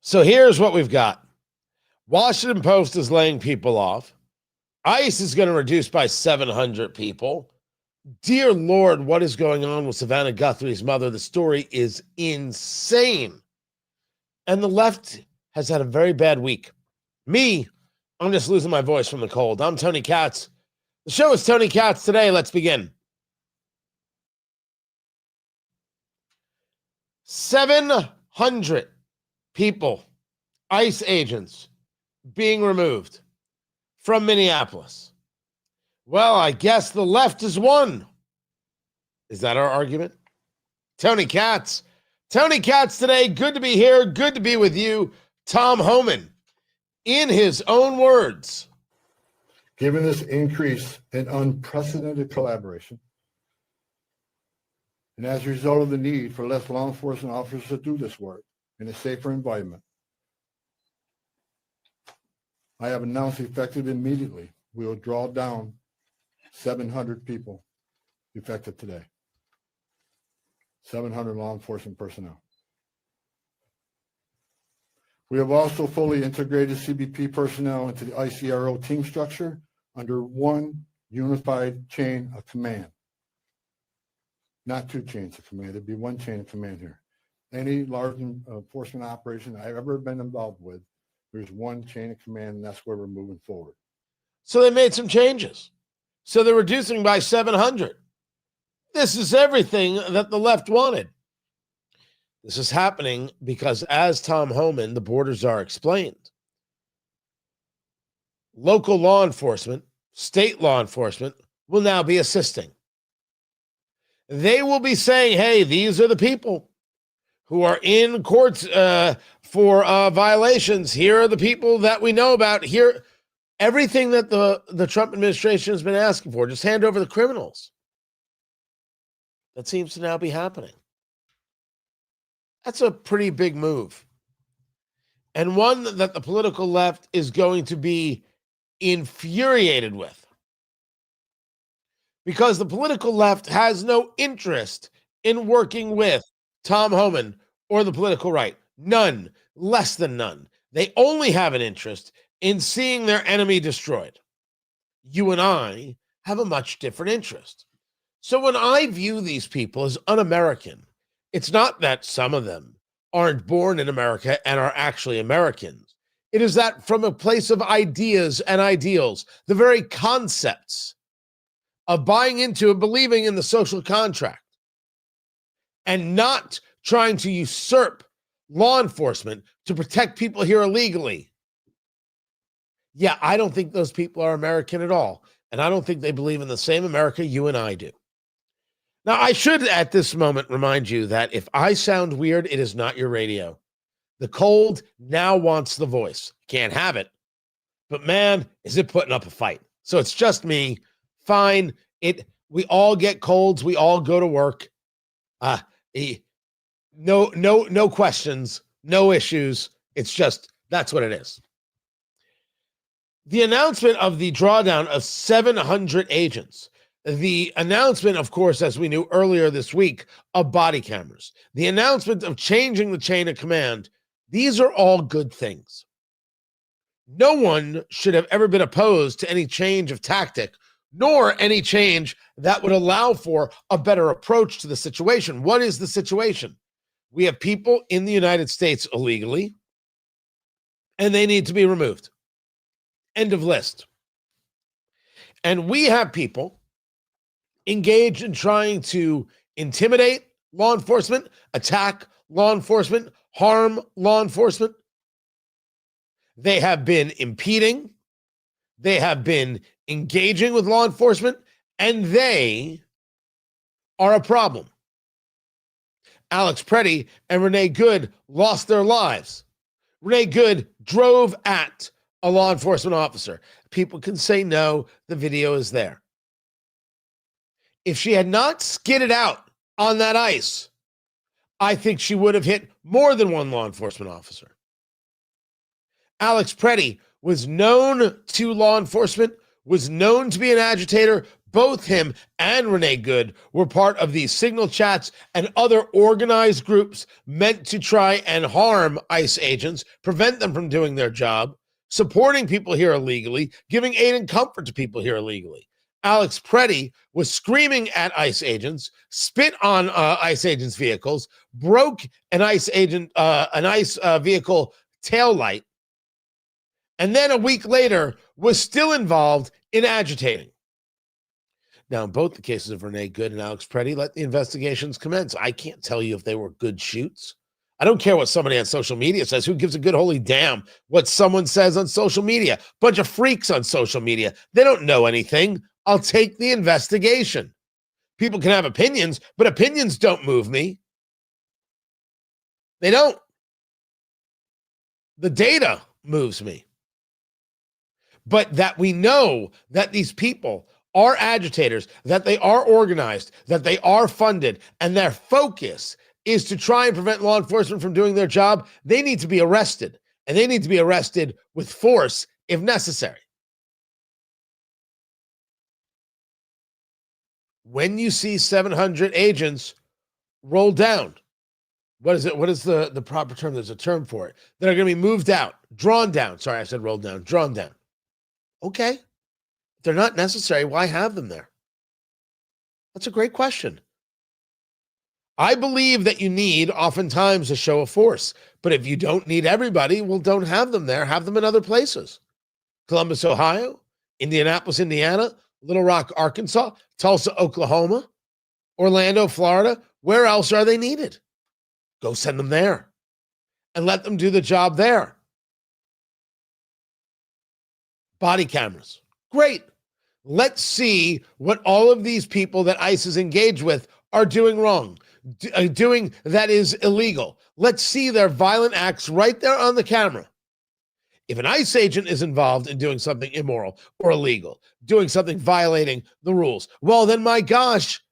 So here's what we've got. Washington Post is laying people off. ICE is going to reduce by 700 people. Dear Lord, what is going on with Savannah Guthrie's mother? The story is insane. And the left has had a very bad week. Me, I'm just losing my voice from the cold. I'm Tony Katz. The show is Tony Katz Today. Let's begin. 700 people, ICE agents, being removed from Minneapolis. Well, I guess the left has won. Is that our argument? Tony Katz. Tony Katz Today. Good to be here. Good to be with you. Tom Homan, in his own words. Given this increase in unprecedented collaboration, and as a result of the need for less law enforcement officers to do this work in a safer environment, I have announced effective immediately, we will draw down 700 people effective today. 700 law enforcement personnel. We have also fully integrated CBP personnel into the ICRO team structure under one unified chain of command. Not two chains of command, there'd be one chain of command here. Any large enforcement operation I've ever been involved with, there's one chain of command, and that's where we're moving forward. So they made some changes. So they're reducing by 700. This is everything that the left wanted. This is happening because, as Tom Homan, the border czar, explained, local law enforcement, state law enforcement, will now be assisting. They will be saying, hey, these are the people who are in courts for violations. Here are the people that we know about. Here, everything that the Trump administration has been asking for, just hand over the criminals. That seems to now be happening. That's a pretty big move. And one that the political left is going to be infuriated with. Because the political left has no interest in working with Tom Homan or the political right. None, less than none. They only have an interest in seeing their enemy destroyed. You and I have a much different interest. So when I view these people as un-American, it's not that some of them aren't born in America and are actually Americans. It is that from a place of ideas and ideals, the very concepts of buying into and believing in the social contract and not trying to usurp law enforcement to protect people here illegally. Yeah, I don't think those people are American at all. And I don't think they believe in the same America you and I do. Now, I should at this moment remind you that if I sound weird, it is not your radio. The cold now wants the voice. Can't have it. But man, is it putting up a fight. So it's just me. Fine. We all get colds. We all go to work. No questions, no issues. It's just, that's what it is. The announcement of the drawdown of 700 agents, the announcement, of course, as we knew earlier this week, of body cameras, the announcement of changing the chain of command, these are all good things. No one should have ever been opposed to any change of tactic, nor any change that would allow for a better approach to the situation. What is the situation? We have people in the United States illegally, and they need to be removed. End of list. And we have people engaged in trying to intimidate law enforcement, attack law enforcement, harm law enforcement. They have been impeding. They have been engaging with law enforcement, and they are a problem. Alex Preddy and Renee Good lost their lives. Renee Good drove at a law enforcement officer. People can say no, the video is there. If she had not skidded out on that ice, I think she would have hit more than one law enforcement officer. Alex Preddy was known to law enforcement, was known to be an agitator, Both him and Renee Good were part of these signal chats and other organized groups meant to try and harm ICE agents, prevent them from doing their job, supporting people here illegally, giving aid and comfort to people here illegally. Alex Preddy was screaming at ICE agents, spit on ICE agents' vehicles, broke an ICE vehicle taillight, and then a week later was still involved in agitating. Now, in both the cases of Renee Good and Alex Preddy, let the investigations commence. I can't tell you if they were good shoots. I don't care what somebody on social media says. Who gives a good holy damn what someone says on social media? Bunch of freaks on social media. They don't know anything. I'll take the investigation. People can have opinions, but opinions don't move me. They don't. The data moves me. But that we know that these people are agitators, that they are organized, that they are funded, and their focus is to try and prevent law enforcement from doing their job, they need to be arrested. And they need to be arrested with force if necessary. When you see 700 agents roll down, what is it? What is the proper term? There's a term for it. That are going to be moved out, drawn down. Sorry, I said rolled down, drawn down. Okay. If they're not necessary, why have them there? That's a great question. I believe that you need oftentimes a show of force, but if you don't need everybody, well, don't have them there. Have them in other places. Columbus, Ohio, Indianapolis, Indiana, Little Rock, Arkansas, Tulsa, Oklahoma, Orlando, Florida. Where else are they needed? Go send them there and let them do the job there. Body cameras. Great. Let's see what all of these people that ICE is engaged with are doing wrong, doing that is illegal. Let's see their violent acts right there on the camera. If an ICE agent is involved in doing something immoral or illegal, doing something violating the rules, well, then, my gosh,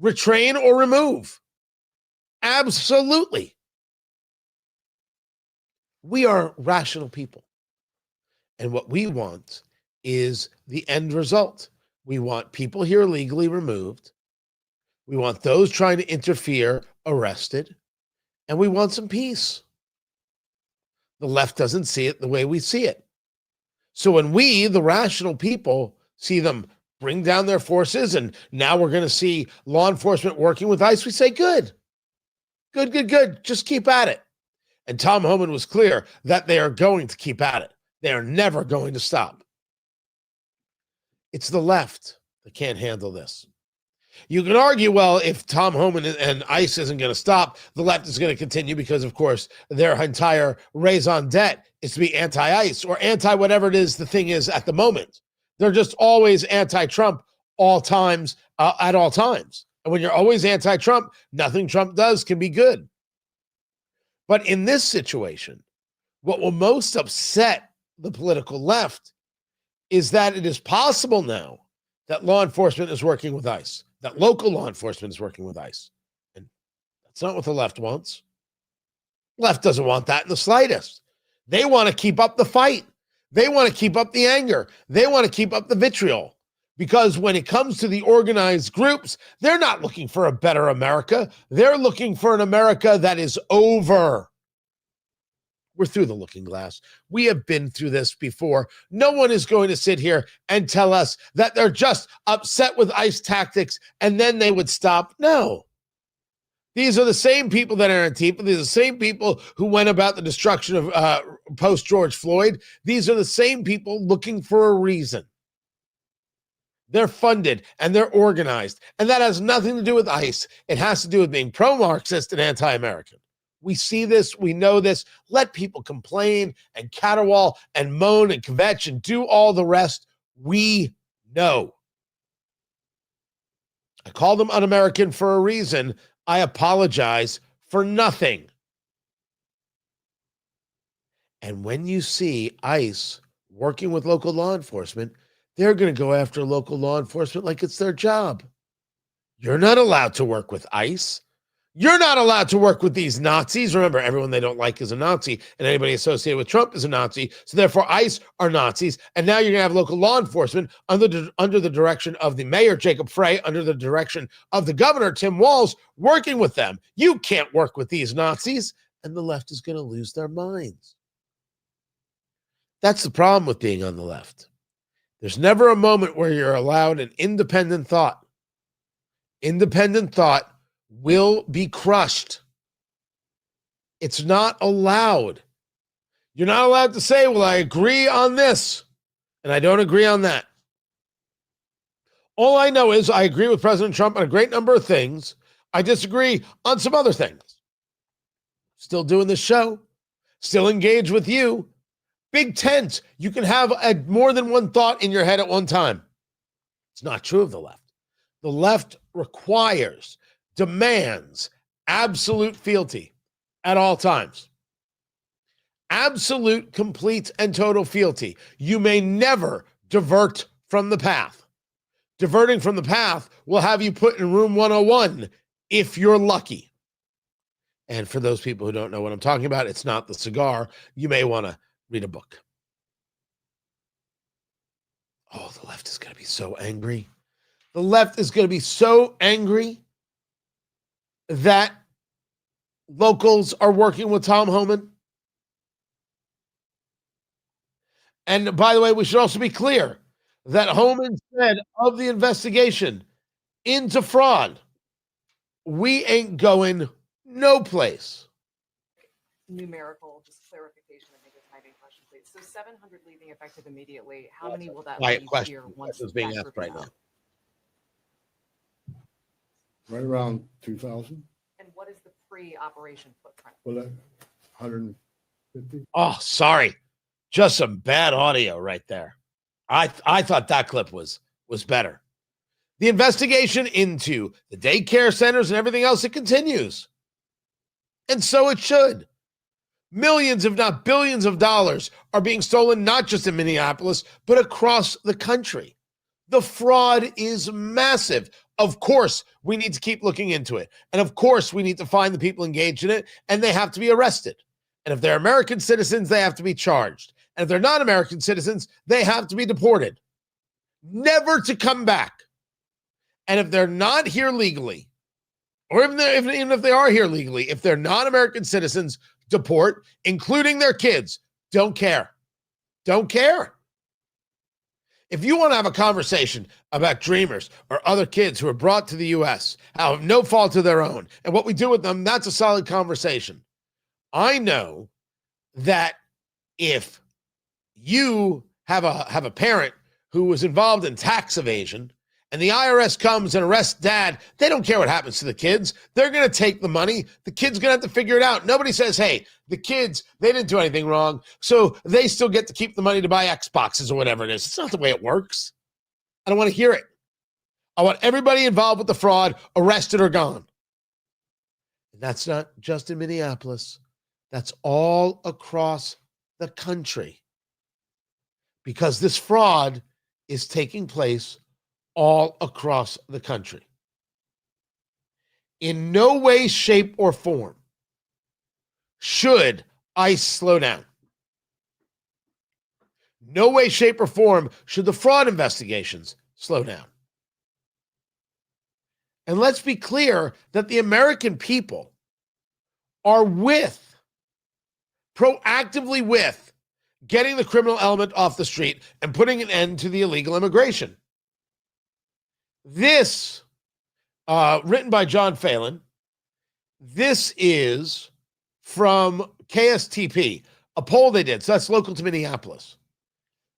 retrain or remove. Absolutely. We are rational people. And what we want is the end result. We want people here legally removed. We want those trying to interfere arrested. And we want some peace. The left doesn't see it the way we see it. So when we, the rational people, see them bring down their forces, and now we're going to see law enforcement working with ICE, we say, good. Good, good, good. Just keep at it. And Tom Homan was clear that they are going to keep at it. They are never going to stop. It's the left that can't handle this. You can argue, well, if Tom Homan and ICE isn't going to stop, the left is going to continue because, of course, their entire raison d'etre is to be anti-ICE or anti-whatever it is the thing is at the moment. They're just always anti-Trump all times, at all times. And when you're always anti-Trump, nothing Trump does can be good. But in this situation, what will most upset the political left is that it is possible now that law enforcement is working with ICE, that local law enforcement is working with ICE. And that's not what the left wants. Left doesn't want that in the slightest. They want to keep up the fight. They want to keep up the anger. They want to keep up the vitriol. Because when it comes to the organized groups, they're not looking for a better America. They're looking for an America that is over. We're through the looking glass. We have been through this before. No one is going to sit here and tell us that they're just upset with ICE tactics and then they would stop. No. These are the same people that are Antifa. These are the same people who went about the destruction of post-George Floyd. These are the same people looking for a reason. They're funded and they're organized. And that has nothing to do with ICE. It has to do with being pro-Marxist and anti-American. We see this. We know this. Let people complain and caterwaul and moan and kvetch and do all the rest. We know. I call them un-American for a reason. I apologize for nothing. And when you see ICE working with local law enforcement, they're going to go after local law enforcement like it's their job. You're not allowed to work with ICE. You're not allowed to work with these Nazis. Remember, everyone they don't like is a Nazi, and anybody associated with Trump is a Nazi. So therefore, ICE are Nazis. And now you're going to have local law enforcement under the direction of the mayor, Jacob Frey, under the direction of the governor, Tim Walz, working with them. You can't work with these Nazis. And the left is going to lose their minds. That's the problem with being on the left. There's never a moment where you're allowed an independent thought. Independent thought will be crushed. It's not allowed. You're not allowed to say, well, I agree on this, and I don't agree on that. All I know is I agree with President Trump on a great number of things. I disagree on some other things. Still doing this show. Still engaged with you. Big tent. You can have more than one thought in your head at one time. It's not true of the left. The left requires, demands absolute fealty at all times. Absolute, complete, and total fealty. You may never divert from the path. Diverting from the path will have you put in room 101 if you're lucky. And for those people who don't know what I'm talking about, it's not the cigar. You may want to read a book. Oh, the left is going to be so angry. The left is going to be so angry that locals are working with Tom Homan. And by the way, we should also be clear that Homan said of the investigation into fraud, we ain't going no place. Numerical, just clarification, I think, is my main question, please. So 700 leaving effective immediately. How many will that My leave question here once is being that asked group right is now. out? Right around 2,000. And what is the pre-operation footprint? Well, that 150. Oh, sorry. Just some bad audio right there. I thought that clip was better. The investigation into the daycare centers and everything else, it continues. And so it should. Millions, if not billions of dollars are being stolen, not just in Minneapolis, but across the country. The fraud is massive. Of course, we need to keep looking into it. And of course, we need to find the people engaged in it, and they have to be arrested. And if they're American citizens, they have to be charged. And if they're not American citizens, they have to be deported, never to come back. And if they're not here legally, or even if they are here legally, if they're not American citizens, deport, including their kids. Don't care. Don't care. If you want to have a conversation about dreamers or other kids who are brought to the U.S., how have no fault of their own, and what we do with them, that's a solid conversation. I know that if you have a parent who was involved in tax evasion, and the IRS comes and arrests dad, they don't care what happens to the kids. They're going to take the money. The kid's going to have to figure it out. Nobody says, hey, the kids, they didn't do anything wrong, so they still get to keep the money to buy Xboxes or whatever it is. It's not the way it works. I don't want to hear it. I want everybody involved with the fraud arrested or gone. And that's not just in Minneapolis. That's all across the country. Because this fraud is taking place all across the country. In no way, shape, or form should ICE slow down. No way, shape, or form should the fraud investigations slow down. And let's be clear that the American people are proactively with getting the criminal element off the street and putting an end to the illegal immigration. This, written by John Phelan, this is from KSTP, a poll they did, so that's local to Minneapolis.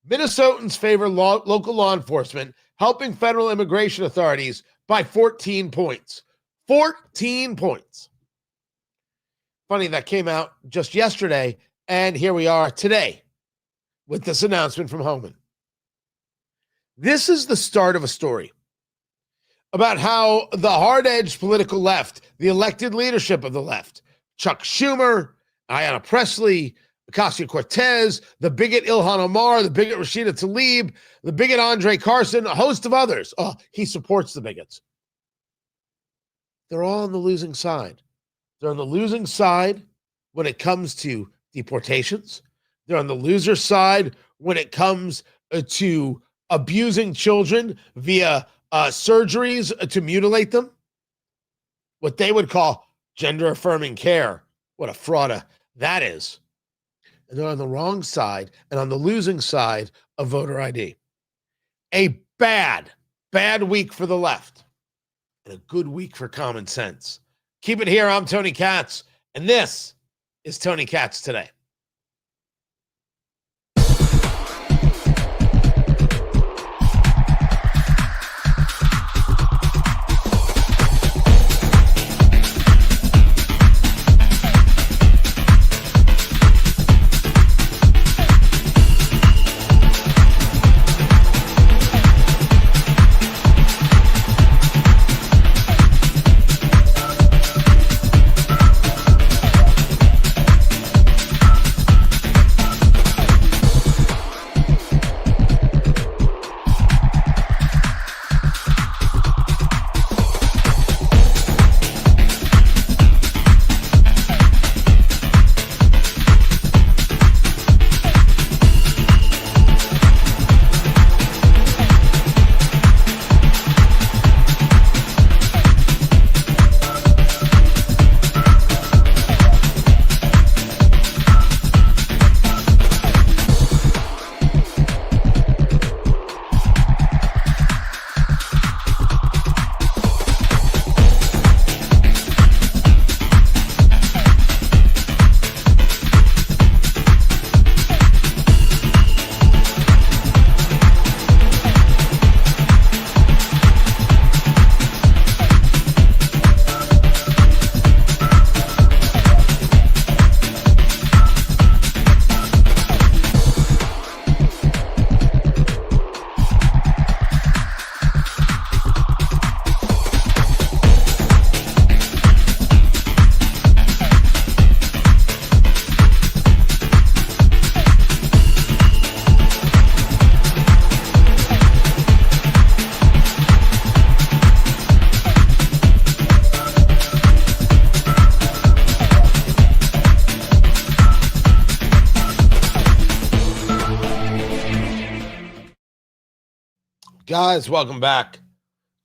Minnesotans favor local law enforcement helping federal immigration authorities by 14 points. 14 points. Funny, that came out just yesterday, and here we are today with this announcement from Homan. This is the start of a story about how the hard-edged political left, the elected leadership of the left, Chuck Schumer, Ayanna Pressley, Ocasio-Cortez, the bigot Ilhan Omar, the bigot Rashida Tlaib, the bigot Andre Carson, a host of others. Oh, he supports the bigots. They're all on the losing side. They're on the losing side when it comes to deportations. They're on the loser side when it comes to abusing children via surgeries to mutilate them. What they would call gender-affirming care. What a fraud that is. And they're on the wrong side and on the losing side of voter ID. A bad week for the left and a good week for common sense. Keep it here. I'm Tony Katz, and this is Tony Katz Today. Guys, welcome back.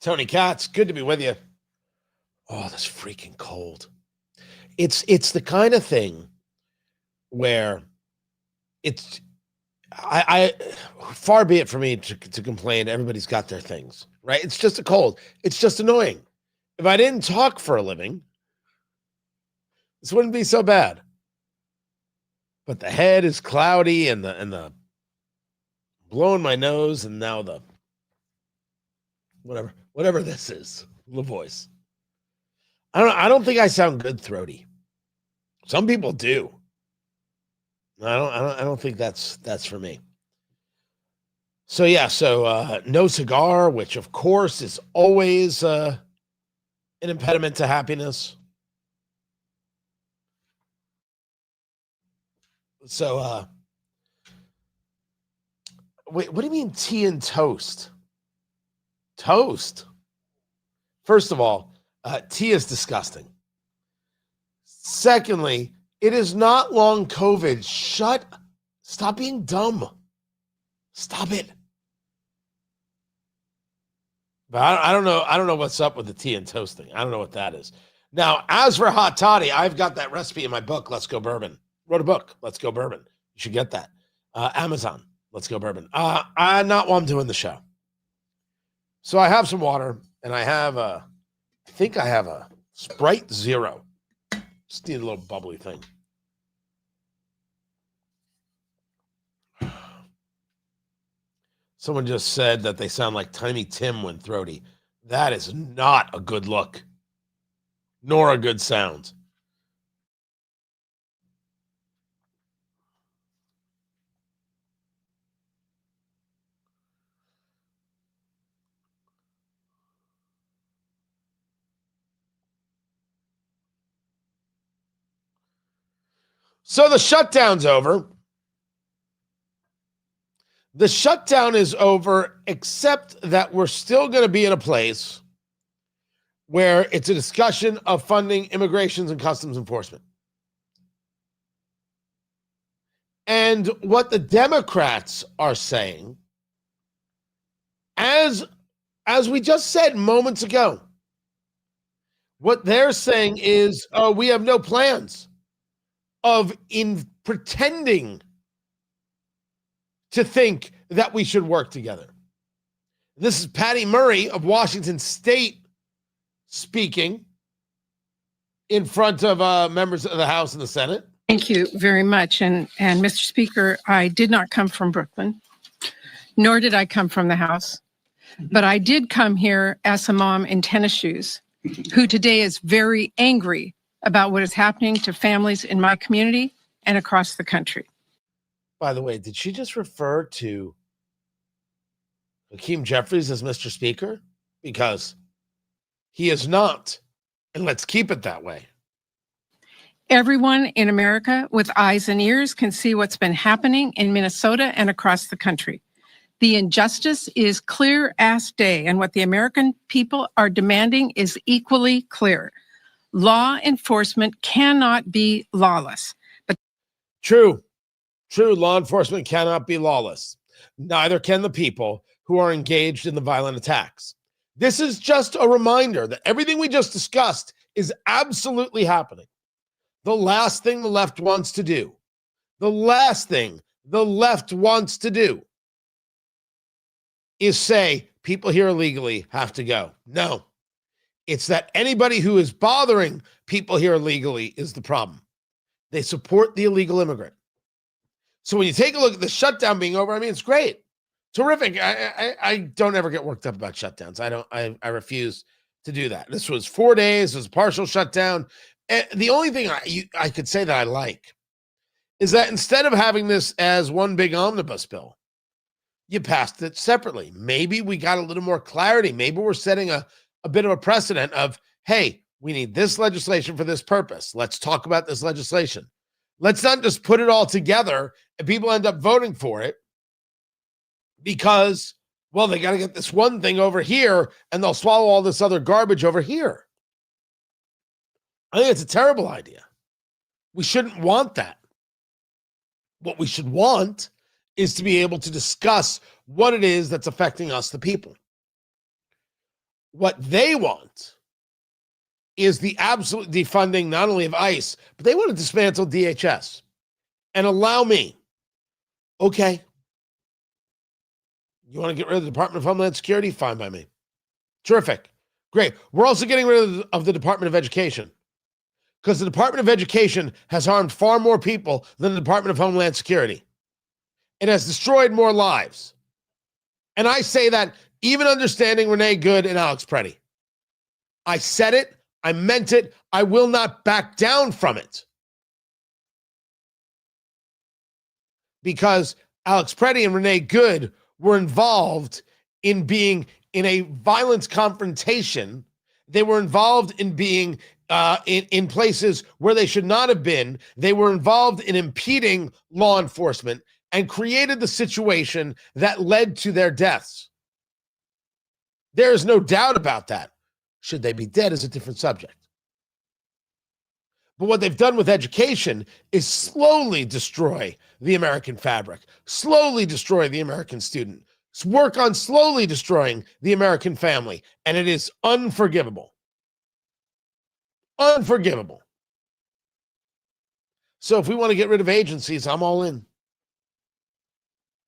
Tony Katz, good to be with you. Oh, this freaking cold. It's the kind of thing where I far be it for me to complain. Everybody's got their things, right? It's just a cold. It's just annoying. If I didn't talk for a living, this wouldn't be so bad. But the head is cloudy and the blowing my nose, and now the whatever this is, the voice. I don't think I sound good throaty. Some people do. I don't think that's for me. So yeah, no cigar, which of course is always an impediment to happiness. So wait, what do you mean tea and toast? Toast. First of all, tea is disgusting. Secondly, it is not long COVID. Stop being dumb. Stop it. But I don't know what's up with the tea and toasting. I don't know what that is. Now, as for hot toddy, I've got that recipe in my book, Let's Go Bourbon. Wrote a book, Let's Go Bourbon. You should get that. Amazon, Let's Go Bourbon. Not while I'm doing the show. So I have some water, and I think I have a Sprite Zero. Just need a little bubbly thing. Someone just said that they sound like Tiny Tim when throaty. That is not a good look, nor a good sound. So the shutdown's over. The shutdown is over, except that we're still going to be in a place where it's a discussion of funding immigrations and customs enforcement. And what the Democrats are saying, as we just said moments ago, what they're saying is, oh, we have no plans of pretending to think that we should work together. This is Patty Murray of Washington State speaking in front of members of the House and the Senate. Thank you very much. And Mr. Speaker, I did not come from Brooklyn, nor did I come from the House, but I did come here as a mom in tennis shoes who today is very angry about what is happening to families in my community and across the country. By the way, did she just refer to Hakeem Jeffries as Mr. Speaker? Because he is not, and let's keep it that way. Everyone in America with eyes and ears can see what's been happening in Minnesota and across the country. The injustice is clear as day, and what the American people are demanding is equally clear. Law enforcement cannot be lawless. But True. Law enforcement cannot be lawless. Neither can the people who are engaged in the violent attacks. This is just a reminder that everything we just discussed is absolutely happening. The last thing the left wants to do, is say people here illegally have to go. No, it's that anybody who is bothering people here illegally is the problem. They support the illegal immigrant. So when you take a look at the shutdown being over, I mean, it's great. Terrific. I don't ever get worked up about shutdowns. I refuse to do that. This was 4 days. It was a partial shutdown. And the only thing I could say that I like is that instead of having this as one big omnibus bill, you passed it separately. Maybe we got a little more clarity. Maybe we're setting a bit of a precedent of, hey, we need this legislation for this purpose. Let's talk about this legislation. Let's not just put it all together and people end up voting for it because, well, they got to get this one thing over here and they'll swallow all this other garbage over here. I think it's a terrible idea. We shouldn't want that. What we should want is to be able to discuss what it is that's affecting us, the people. What they want is the absolute defunding not only of ICE, but they want to dismantle DHS and allow me, okay, you want to get rid of the Department of Homeland Security? Fine by me. Terrific. Great. We're also getting rid of the Department of Education because the Department of Education has harmed far more people than the Department of Homeland Security. It has destroyed more lives. And I say that even understanding Renee Good and Alex Preddy. I said it. I meant it. I will not back down from it. Because Alex Preddy and Renee Good were involved in being in a violence confrontation. They were involved in being in places where they should not have been. They were involved in impeding law enforcement and created the situation that led to their deaths. There is no doubt about that. Should they be dead is a different subject. But what they've done with education is slowly destroy the American fabric, slowly destroy the American student, work on slowly destroying the American family, and it is unforgivable. Unforgivable. So if we want to get rid of agencies, I'm all in.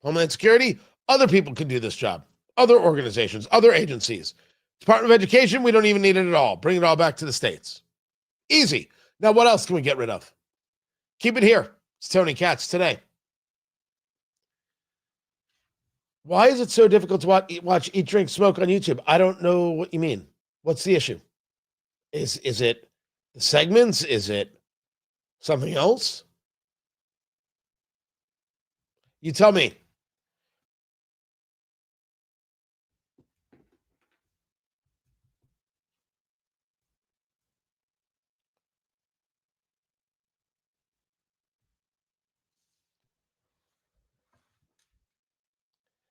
Homeland Security, other people can do this job. Other organizations, other agencies. Department of Education, we don't even need it at all. Bring it all back to the states. Easy. Now, what else can we get rid of? Keep it here. It's Tony Katz today. Why is it so difficult to watch Eat, Drink, Smoke on YouTube? I don't know what you mean. What's the issue? Is it the segments? Is it something else? You tell me.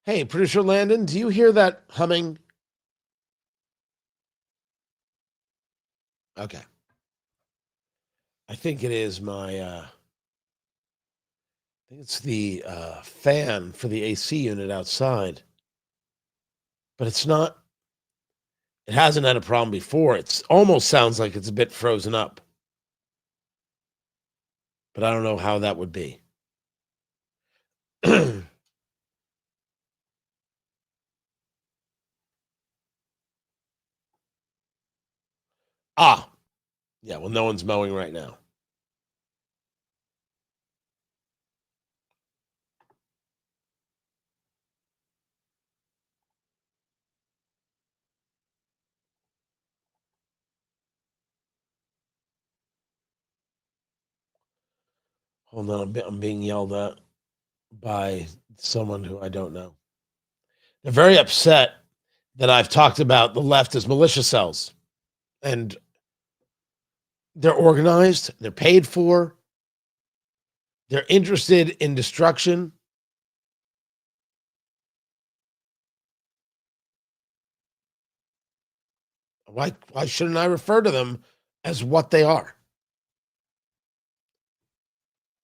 Hey, producer Landon, do you hear that humming? Okay. I think it is my, I think it's the fan for the AC unit outside. But it's not, it hasn't had a problem before. It's almost sounds like it's a bit frozen up. But I don't know how that would be. Ah, yeah, well, no one's mowing right now. Hold on, I'm being yelled at by someone who I don't know. They're very upset that I've talked about the left as militia cells. And they're organized, they're paid for, they're interested in destruction. Why shouldn't I refer to them as what they are?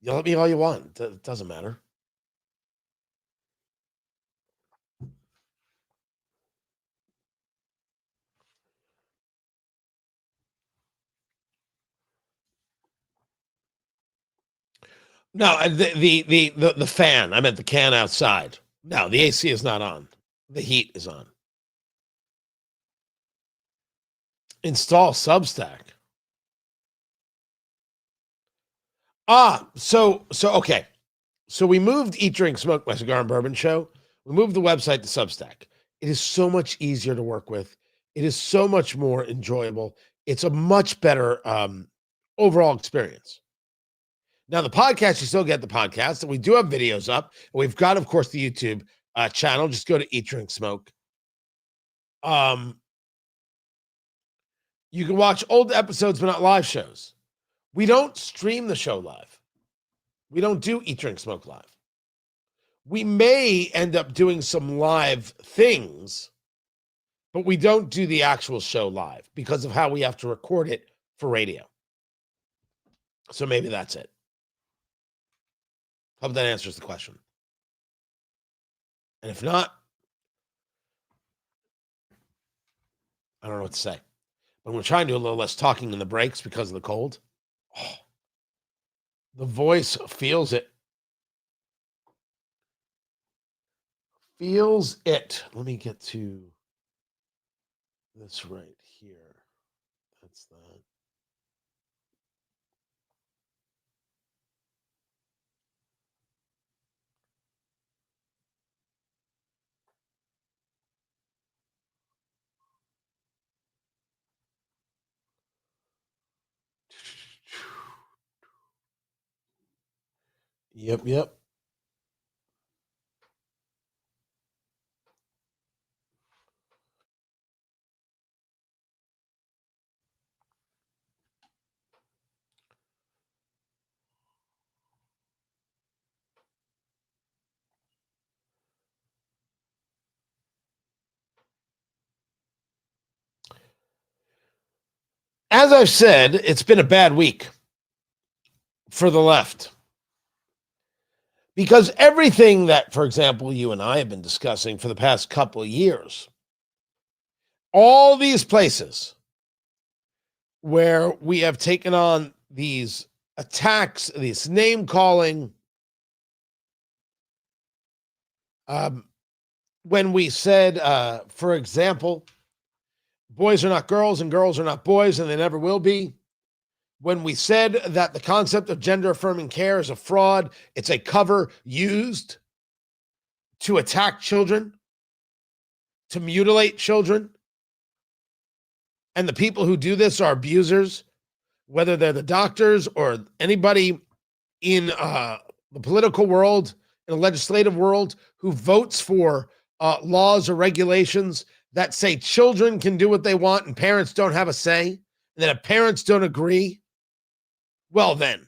Yell at me all you want. It doesn't matter. No, the fan. I meant the can outside. No, the AC is not on. The heat is on. Install Substack. So okay. So we moved Eat, Drink, Smoke, my cigar and bourbon show. We moved the website to Substack. It is so much easier to work with. It is so much more enjoyable. It's a much better overall experience. Now, the podcast, you still get the podcast, and we do have videos up. And we've got, of course, the YouTube channel. Just go to Eat, Drink, Smoke. You can watch old episodes, but not live shows. We don't stream the show live. We don't do Eat, Drink, Smoke live. We may end up doing some live things, but we don't do the actual show live because of how we have to record it for radio. So maybe that's it. Hope that answers the question. And if not, I don't know what to say. But we're trying to do a little less talking in the breaks because of the cold. Oh, the voice feels it. Feels it. Let me get to this right here. That's that. Yep. As I've said, it's been a bad week for the left. Because everything that, for example, you and I have been discussing for the past couple of years, all these places where we have taken on these attacks, this name calling, when we said, for example, boys are not girls and girls are not boys and they never will be. When we said that the concept of gender affirming care is a fraud, it's a cover used to attack children, to mutilate children. And the people who do this are abusers, whether they're the doctors or anybody in the political world, in the legislative world, who votes for laws or regulations that say children can do what they want and parents don't have a say, and that if parents don't agree, well then,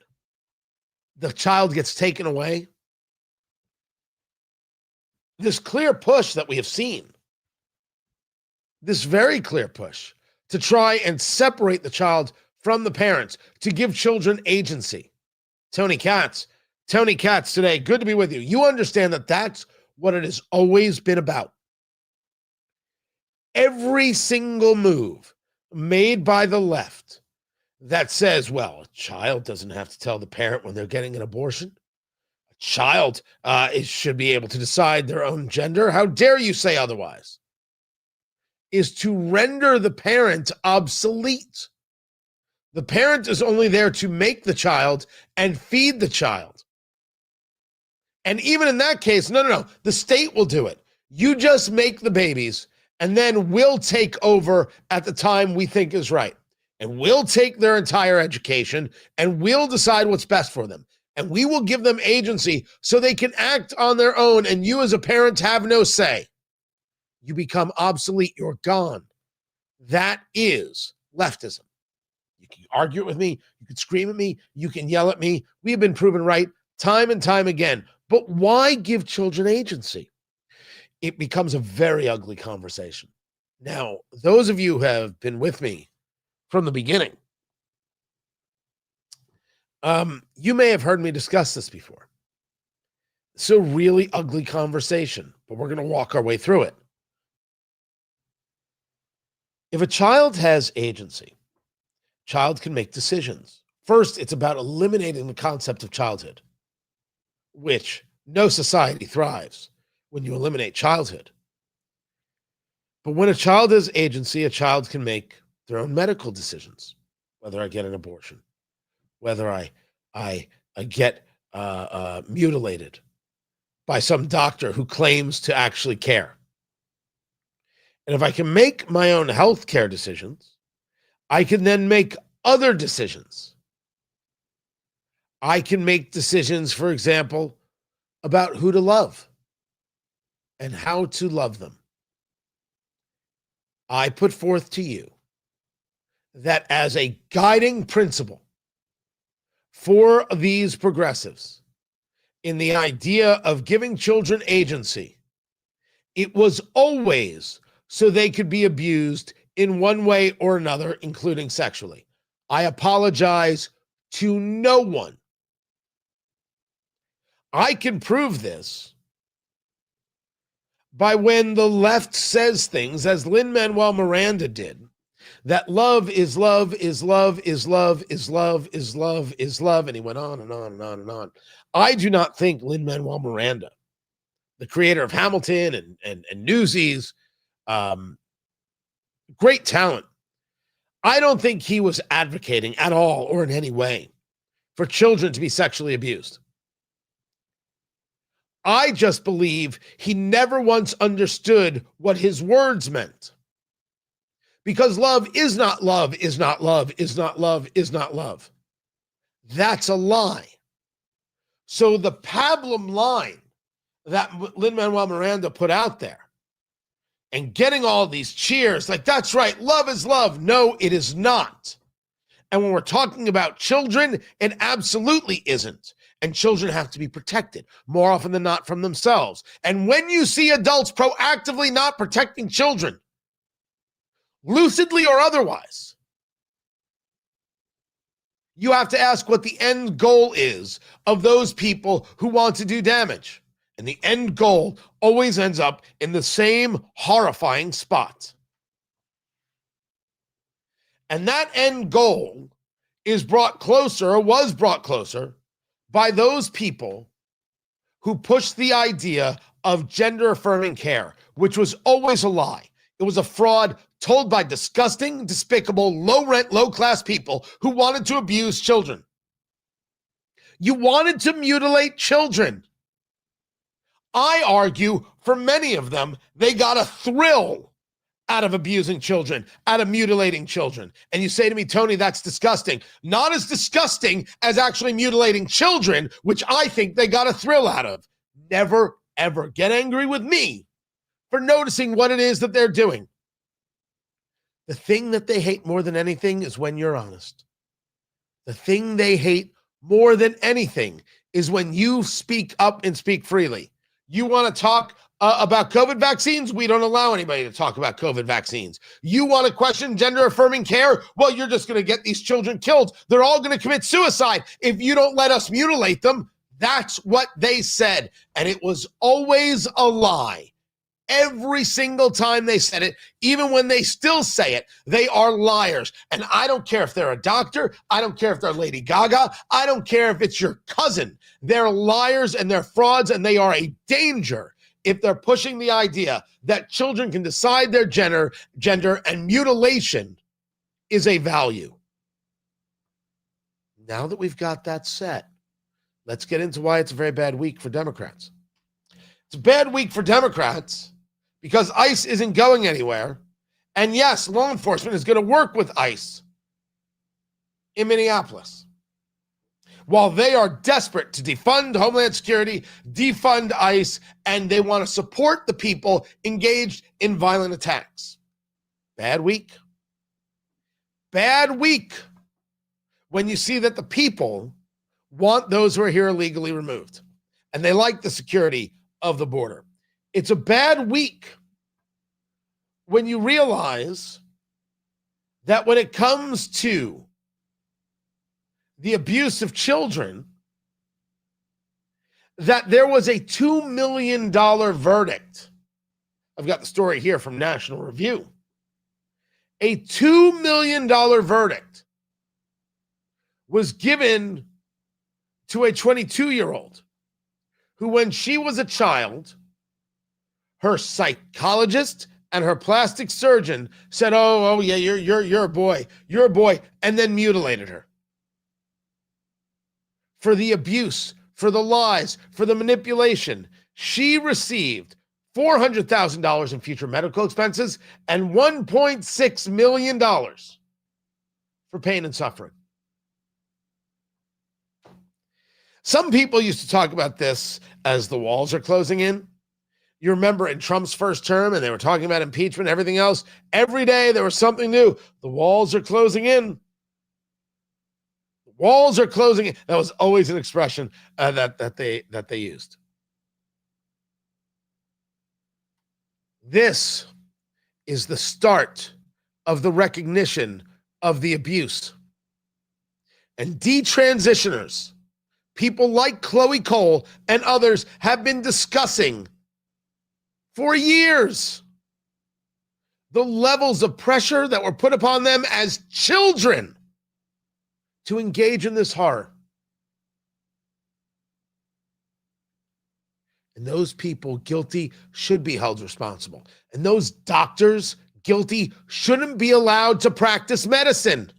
the child gets taken away. This clear push that we have seen, this very clear push to try and separate the child from the parents, to give children agency. Tony Katz today, good to be with you. You understand that that's what it has always been about. Every single move made by the left that says, well, a child doesn't have to tell the parent when they're getting an abortion. A child should be able to decide their own gender. How dare you say otherwise? Is to render the parent obsolete. The parent is only there to make the child and feed the child. And even in that case, no. The state will do it. You just make the babies, and then we'll take over at the time we think is right. And we'll take their entire education, and we'll decide what's best for them. And we will give them agency so they can act on their own, and you as a parent have no say. You become obsolete. You're gone. That is leftism. You can argue it with me. You can scream at me. You can yell at me. We have been proven right time and time again. But why give children agency? It becomes a very ugly conversation. Now, those of you who have been with me from the beginning, you may have heard me discuss this before. It's a really ugly conversation, but we're going to walk our way through it. If a child has agency, child can make decisions. First, it's about eliminating the concept of childhood, which no society thrives when you eliminate childhood. But when a child has agency, a child can make their own medical decisions, whether I get an abortion, whether I get mutilated by some doctor who claims to actually care. And if I can make my own health care decisions, I can then make other decisions. I can make decisions, for example, about who to love and how to love them. I put forth to you that as a guiding principle for these progressives in the idea of giving children agency, it was always so they could be abused in one way or another, including sexually. I apologize to no one. I can prove this by when the left says things, as Lin-Manuel Miranda did, that love is love is love is love is love is love is love, and he went on and on and on and on. I do not think Lin-Manuel Miranda, the creator of Hamilton and Newsies, great talent, I don't think he was advocating at all or in any way for children to be sexually abused. I just believe he never once understood what his words meant. Because love is not love, is not love, is not love, is not love. That's a lie. So the pablum line that Lin-Manuel Miranda put out there, and getting all these cheers, like, that's right, love is love. No, it is not. And when we're talking about children, it absolutely isn't. And children have to be protected more often than not from themselves. And when you see adults proactively not protecting children, lucidly or otherwise, you have to ask what the end goal is of those people who want to do damage. And the end goal always ends up in the same horrifying spot. And that end goal is brought closer, or was brought closer, by those people who pushed the idea of gender-affirming care, which was always a lie. It was a fraud told by disgusting, despicable, low-rent, low-class people who wanted to abuse children. You wanted to mutilate children. I argue for many of them, they got a thrill out of abusing children, out of mutilating children. And you say to me, Tony, that's disgusting. Not as disgusting as actually mutilating children, which I think they got a thrill out of. Never, ever get angry with me for noticing what it is that they're doing. The thing that they hate more than anything is when you're honest. The thing they hate more than anything is when you speak up and speak freely. You want to talk about COVID vaccines? We don't allow anybody to talk about COVID vaccines. You want to question gender affirming care? Well, you're just going to get these children killed. They're all going to commit suicide if you don't let us mutilate them. That's what they said. And it was always a lie. Every single time they said it, even when they still say it, they are liars. And I don't care if they're a doctor. I don't care if they're Lady Gaga. I don't care if it's your cousin. They're liars and they're frauds, and they are a danger if they're pushing the idea that children can decide their gender and mutilation is a value. Now that we've got that set, let's get into why it's a very bad week for Democrats. It's a bad week for Democrats because ICE isn't going anywhere. And yes, law enforcement is going to work with ICE in Minneapolis, while they are desperate to defund Homeland Security, defund ICE, and they want to support the people engaged in violent attacks. Bad week. Bad week when you see that the people want those who are here illegally removed, and they like the security of the border. It's a bad week when you realize that when it comes to the abuse of children, that there was a $2 million verdict. I've got the story here from National Review. A $2 million verdict was given to a 22-year-old who, when she was a child, her psychologist and her plastic surgeon said, oh yeah, you're a boy, and then mutilated her. For the abuse, for the lies, for the manipulation, she received $400,000 in future medical expenses and $1.6 million for pain and suffering. Some people used to talk about this as the walls are closing in. You remember in Trump's first term, and they were talking about impeachment and everything else. Every day there was something new. The walls are closing in. The walls are closing in. That was always an expression that they used. This is the start of the recognition of the abuse. And detransitioners, people like Chloe Cole and others, have been discussing for years the levels of pressure that were put upon them as children to engage in this horror. And those people guilty should be held responsible. And those doctors guilty shouldn't be allowed to practice medicine.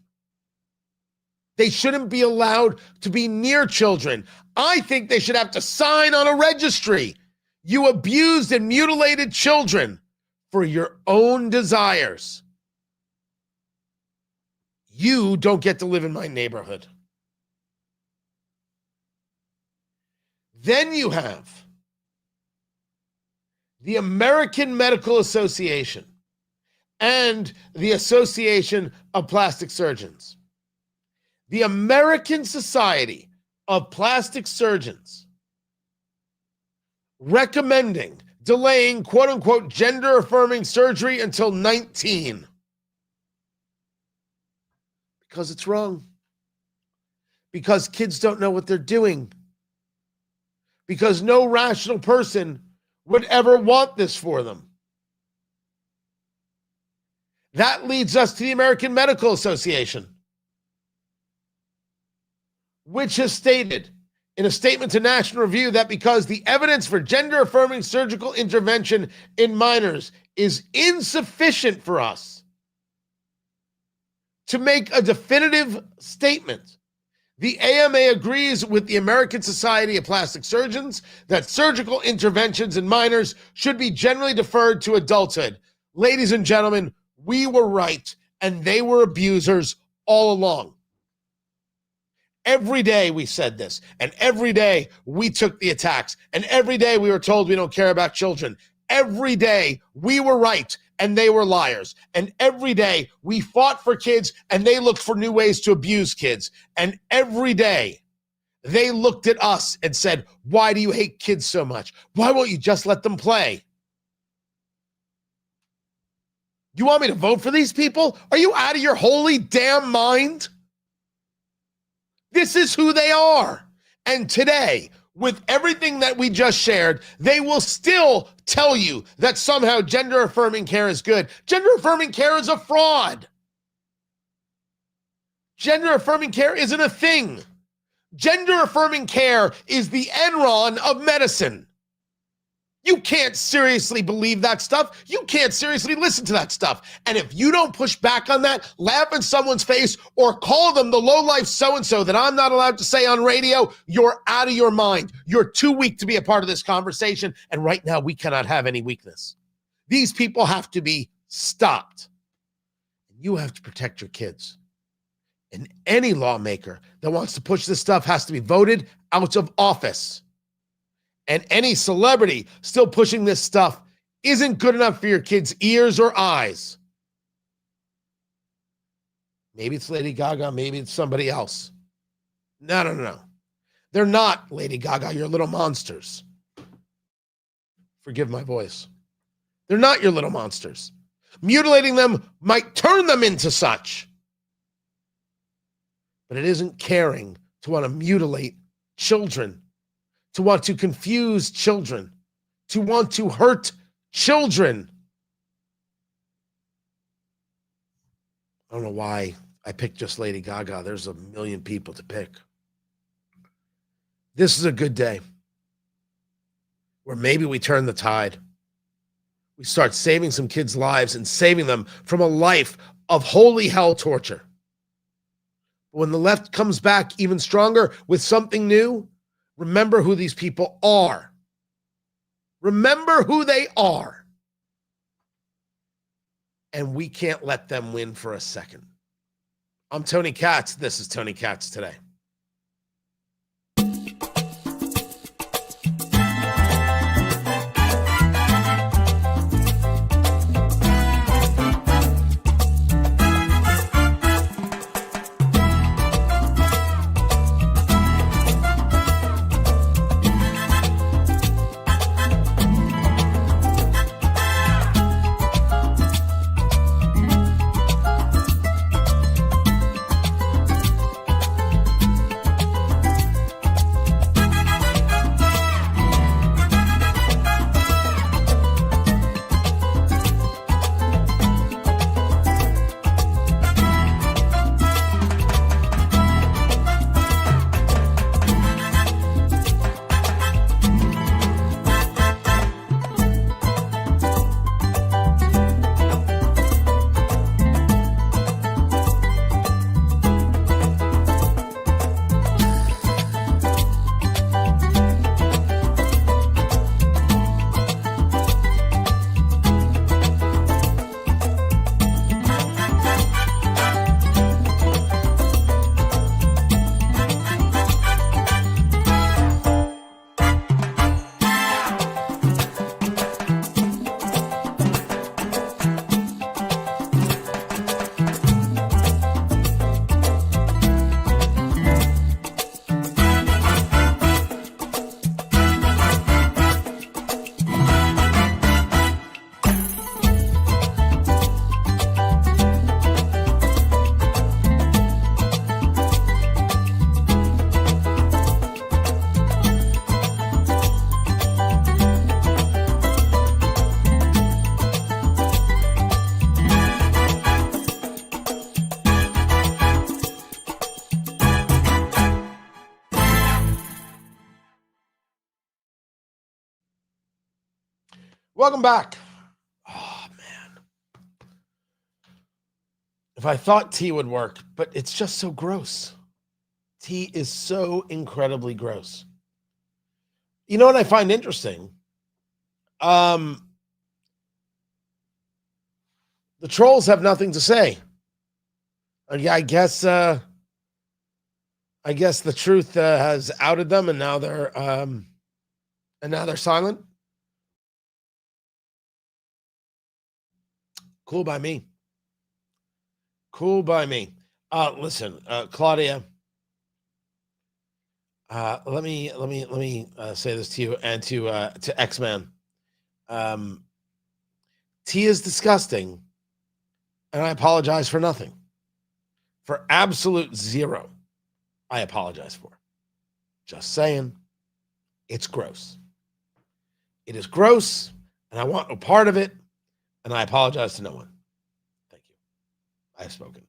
They shouldn't be allowed to be near children. I think they should have to sign on a registry. You abused and mutilated children for your own desires. You don't get to live in my neighborhood. Then you have the American Medical Association and the Association of Plastic Surgeons. The American Society of Plastic Surgeons recommending delaying quote-unquote gender-affirming surgery until 19. Because it's wrong. Because kids don't know what they're doing. Because no rational person would ever want this for them. That leads us to the American Medical Association, which has stated in a statement to National Review that because the evidence for gender-affirming surgical intervention in minors is insufficient for us to make a definitive statement, the AMA agrees with the American Society of Plastic Surgeons that surgical interventions in minors should be generally deferred to adulthood. Ladies and gentlemen, we were right, and they were abusers all along. Every day we said this, and every day we took the attacks, and every day we were told we don't care about children. Every day we were right, and they were liars. And every day we fought for kids, and they looked for new ways to abuse kids. And every day they looked at us and said, why do you hate kids so much? Why won't you just let them play? You want me to vote for these people? Are you out of your holy damn mind? This is who they are. And today, with everything that we just shared, they will still tell you that somehow gender affirming care is good. Gender affirming care is a fraud. Gender affirming care isn't a thing. Gender affirming care is the Enron of medicine. You can't seriously believe that stuff. You can't seriously listen to that stuff. And if you don't push back on that, laugh in someone's face, or call them the lowlife so-and-so that I'm not allowed to say on radio, you're out of your mind. You're too weak to be a part of this conversation. And right now, we cannot have any weakness. These people have to be stopped. You have to protect your kids. And any lawmaker that wants to push this stuff has to be voted out of office. And any celebrity still pushing this stuff isn't good enough for your kids' ears or eyes. Maybe it's Lady Gaga, maybe it's somebody else. No. They're not Lady Gaga, your little monsters. Forgive my voice. They're not your little monsters. Mutilating them might turn them into such. But it isn't caring to want to mutilate children, to want to confuse children, to want to hurt children. I don't know why I picked just Lady Gaga. There's a million people to pick. This is a good day where maybe we turn the tide. We start saving some kids' lives and saving them from a life of holy hell torture. When the left comes back even stronger with something new, remember who these people are. Remember who they are. And we can't let them win for a second. I'm Tony Katz. This is Tony Katz Today. Welcome back. Oh, man. If I thought tea would work, but it's just so gross. Tea is so incredibly gross. You know what I find interesting? The trolls have nothing to say. I guess the truth has outed them, and now they're silent. Cool by me. Cool by me. Listen, Claudia. Let me say this to you and to X-Man. Tea is disgusting, And I apologize for nothing. For absolute zero, I apologize for. Just saying, it's gross. It is gross, and I want no part of it, and I apologize to no one. Thank you. I have spoken.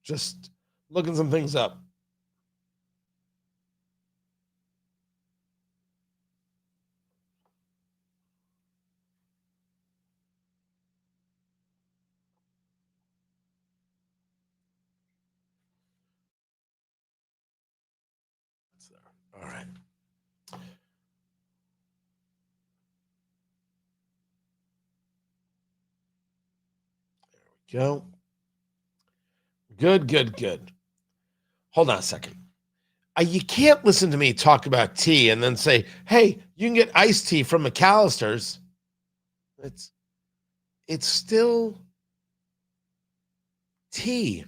Just looking some things up. All right. There we go. Good. Hold on a second. You can't listen to me talk about tea and then say, hey, you can get iced tea from McAllister's. It's still tea.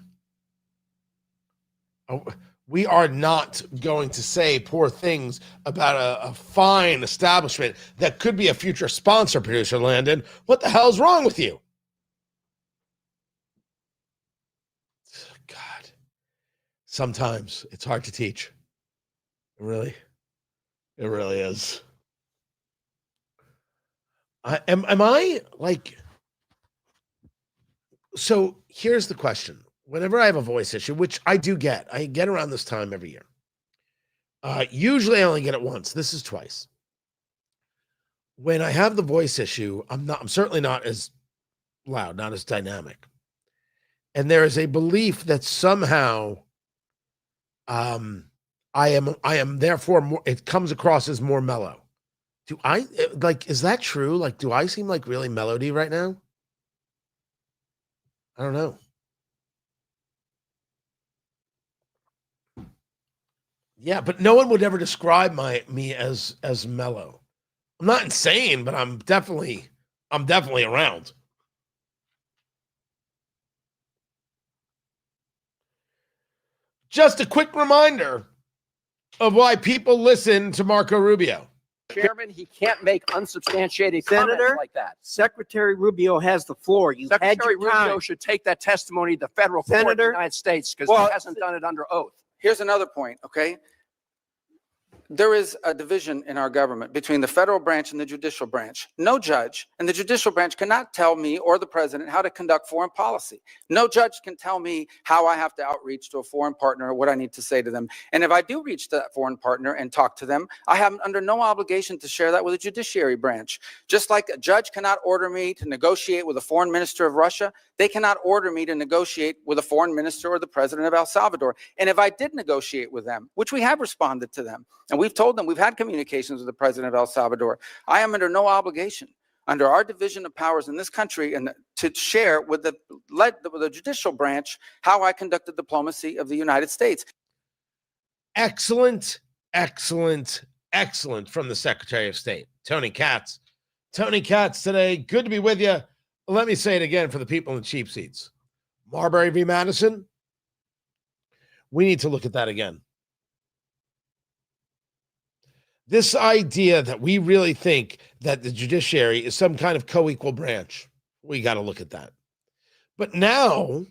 Oh, we are not going to say poor things about a fine establishment that could be a future sponsor, producer Landon. What the hell's wrong with you? God. Sometimes it's hard to teach. It really is. Am I like... So here's the question. Whenever I have a voice issue, which I get around this time every year. Usually I only get it once. This is twice. When I have the voice issue, I'm certainly not as loud, not as dynamic. And there is a belief that somehow I am therefore more, it comes across as more mellow. Is that true? Like, do I seem like really melody right now? I don't know. Yeah, but no one would ever describe me as mellow. I'm not insane, but I'm definitely around. Just a quick reminder of why people listen to Marco Rubio. Chairman, he can't make unsubstantiated Senator, comments like that. Secretary Rubio has the floor. You've had Secretary your time. Rubio should take that testimony to the federal court of the Senator, United States because well, he hasn't done it under oath. Here's another point, okay? There is a division in our government between the federal branch and the judicial branch. No judge in the judicial branch cannot tell me or the president how to conduct foreign policy. No judge can tell me how I have to outreach to a foreign partner or what I need to say to them. And if I do reach that foreign partner and talk to them, I have under no obligation to share that with the judiciary branch. Just like a judge cannot order me to negotiate with a foreign minister of Russia, they cannot order me to negotiate with a foreign minister or the president of El Salvador. And if I did negotiate with them, which we have responded to them, and we've told them we've had communications with the president of El Salvador, I am under no obligation under our division of powers in this country and to share with the judicial branch how I conducted diplomacy of the United States. Excellent from the Secretary of State, Tony Katz. Tony Katz today, good to be with you. Let me say it again for the people in the cheap seats. Marbury v. Madison, we need to look at that again. This idea that we really think that the judiciary is some kind of co-equal branch, we got to look at that. But now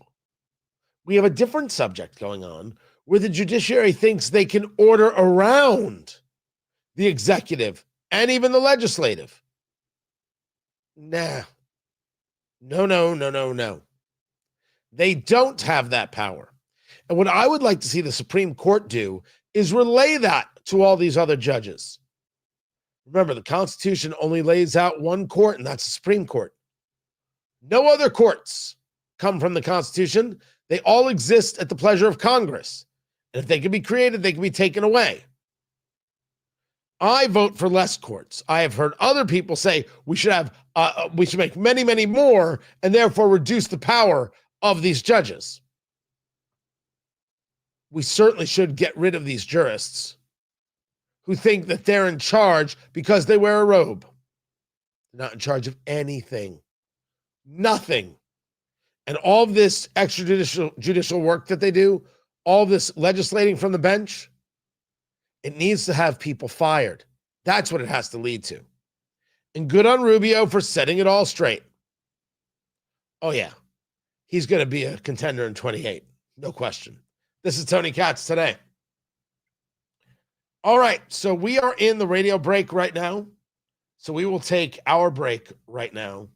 we have a different subject going on where the judiciary thinks they can order around the executive and even the legislative. Nah. No. They don't have that power. And what I would like to see the Supreme Court do is relay that to all these other judges. Remember, the Constitution only lays out one court, and that's the Supreme Court. No other courts come from the Constitution. They all exist at the pleasure of Congress. And if they can be created, they can be taken away. I vote for less courts. I have heard other people say we should make many more and therefore reduce the power of these judges. We certainly should get rid of these jurists who think that they're in charge because they wear a robe. They're not in charge of anything. Nothing. And all of this extrajudicial work that they do, all this legislating from the bench, it needs to have people fired. That's what it has to lead to. And good on Rubio for setting it all straight. Oh, yeah. He's going to be a contender in 28. No question. This is Tony Katz today. All right. So we are in the radio break right now. So we will take our break right now.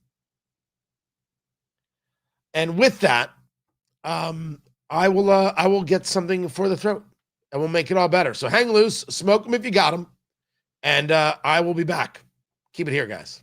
And with that, I will get something for the throat and we'll make it all better. So hang loose, smoke them if you got them. And I will be back. Keep it here, guys.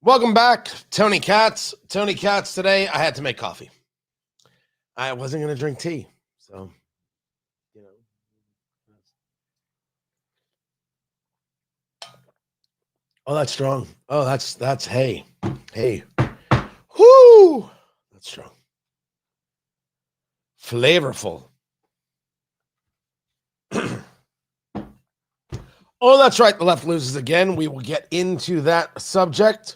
Welcome back, Tony Katz. Tony Katz today. I had to make coffee. I wasn't going to drink tea, so you know. Oh, that's strong. Oh, that's hey. Whoo! That's strong. Flavorful. Oh, that's right. The left loses again. We will get into that subject.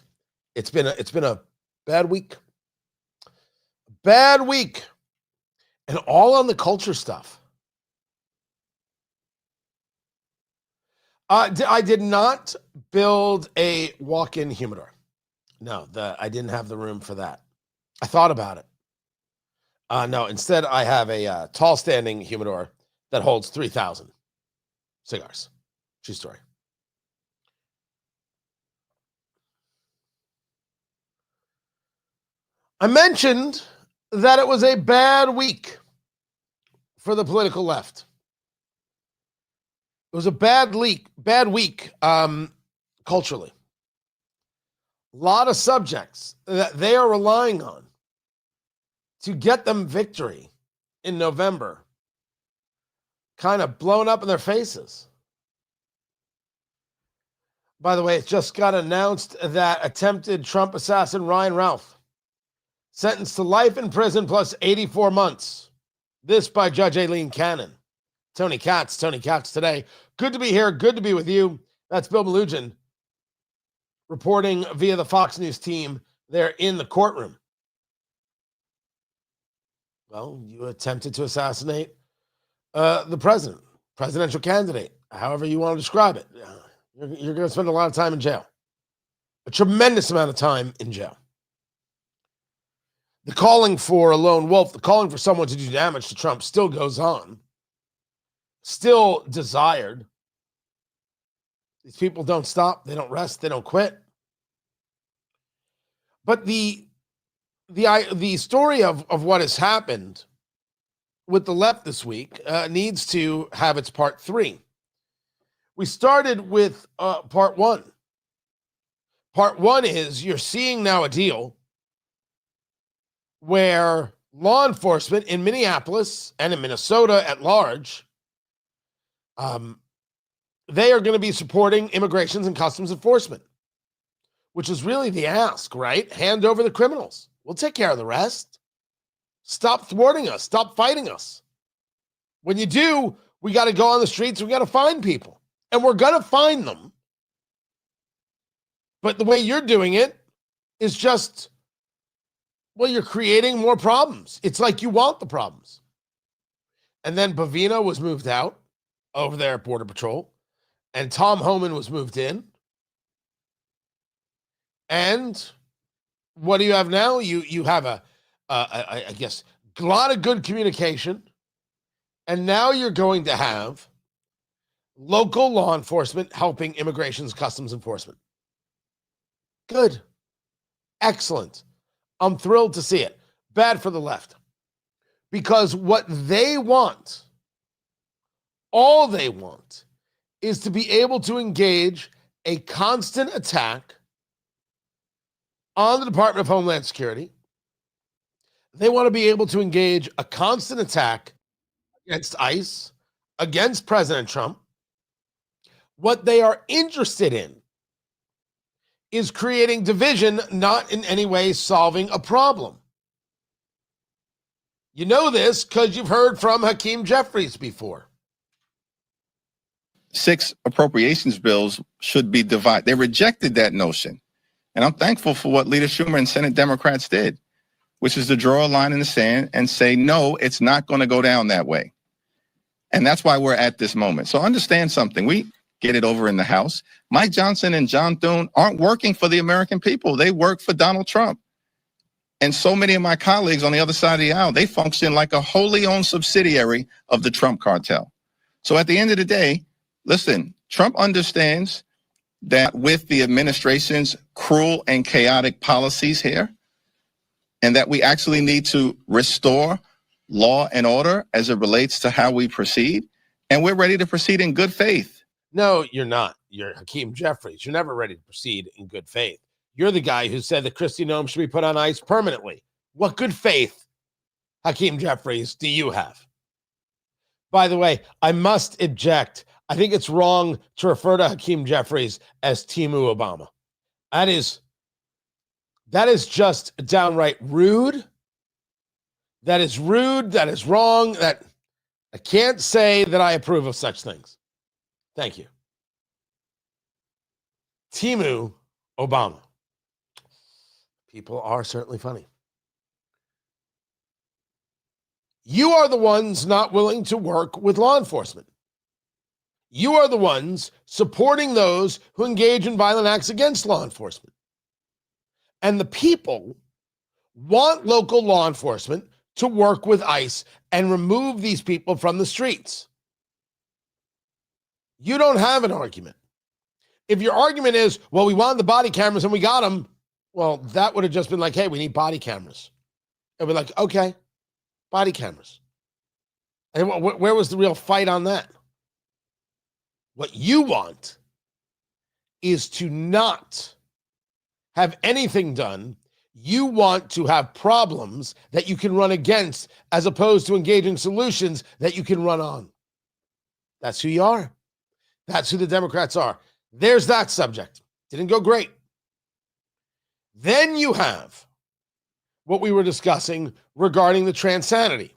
It's been a bad week. Bad week. And all on the culture stuff. I did not build a walk-in humidor. No, I didn't have the room for that. I thought about it. No, instead I have a tall standing humidor that holds 3,000 cigars. True story. I mentioned that it was a bad week for the political left. It was a bad week culturally. A lot of subjects that they are relying on to get them victory in November kind of blown up in their faces. By the way, it just got announced that attempted Trump assassin Ryan Ralph sentenced to life in prison plus 84 months. This by Judge Aileen Cannon. Tony Katz today. Good to be here. Good to be with you. That's Bill Malugin reporting via the Fox News team there in the courtroom. Well, you attempted to assassinate the presidential candidate, however you want to describe it. You're going to spend a lot of time in jail. A tremendous amount of time in jail. The calling for a lone wolf, the calling for someone to do damage to Trump still goes on. Still desired. These people don't stop. They don't rest. They don't quit. But the story of what has happened with the left this week needs to have its part 3. We started with part 1. Part 1 is you're seeing now a deal where law enforcement in Minneapolis and in Minnesota at large, they are going to be supporting Immigration and Customs Enforcement, which is really the ask, right? Hand over the criminals. We'll take care of the rest. Stop thwarting us. Stop fighting us. When you do, we got to go on the streets. We got to find people. And we're going to find them. But the way you're doing it is just, well, you're creating more problems. It's like you want the problems. And then Bavina was moved out over there at Border Patrol. And Tom Homan was moved in. And what do you have now? You have I guess, a lot of good communication. And now you're going to have local law enforcement helping Immigration and Customs Enforcement. Good. Excellent. I'm thrilled to see it. Bad for the left. Because what they want, all they want, is to be able to engage a constant attack on the Department of Homeland Security. They want to be able to engage a constant attack against ICE, against President Trump. What they are interested in is creating division, not in any way solving a problem. You know this because you've heard from Hakeem Jeffries before. 6 appropriations bills should be divided. They rejected that notion. And I'm thankful for what Leader Schumer and Senate Democrats did, which is to draw a line in the sand and say, no, it's not going to go down that way. And that's why we're at this moment. So understand something. We get it over in the House. Mike Johnson and John Thune aren't working for the American people. They work for Donald Trump. And so many of my colleagues on the other side of the aisle, they function like a wholly owned subsidiary of the Trump cartel. So at the end of the day, listen, Trump understands that with the administration's cruel and chaotic policies here, and that we actually need to restore law and order as it relates to how we proceed. And we're ready to proceed in good faith. No, you're not. You're Hakeem Jeffries. You're never ready to proceed in good faith. You're the guy who said that Kristi Noem should be put on ice permanently. What good faith, Hakeem Jeffries, do you have? By the way, I must object. I think it's wrong to refer to Hakeem Jeffries as Timu Obama. That is just downright rude. That is rude. That is wrong. That I can't say that I approve of such things. Thank you. Timu Obama. People are certainly funny. You are the ones not willing to work with law enforcement. You are the ones supporting those who engage in violent acts against law enforcement. And the people want local law enforcement to work with ICE and remove these people from the streets. You don't have an argument. If your argument is, well, we wanted the body cameras and we got them, well, that would have just been like, hey, we need body cameras. And we're like, okay, body cameras. And where was the real fight on that? What you want is to not have anything done. You want to have problems that you can run against as opposed to engaging solutions that you can run on. That's who you are. That's who the Democrats are. There's that subject. Didn't go great. Then you have what we were discussing regarding the Transanity.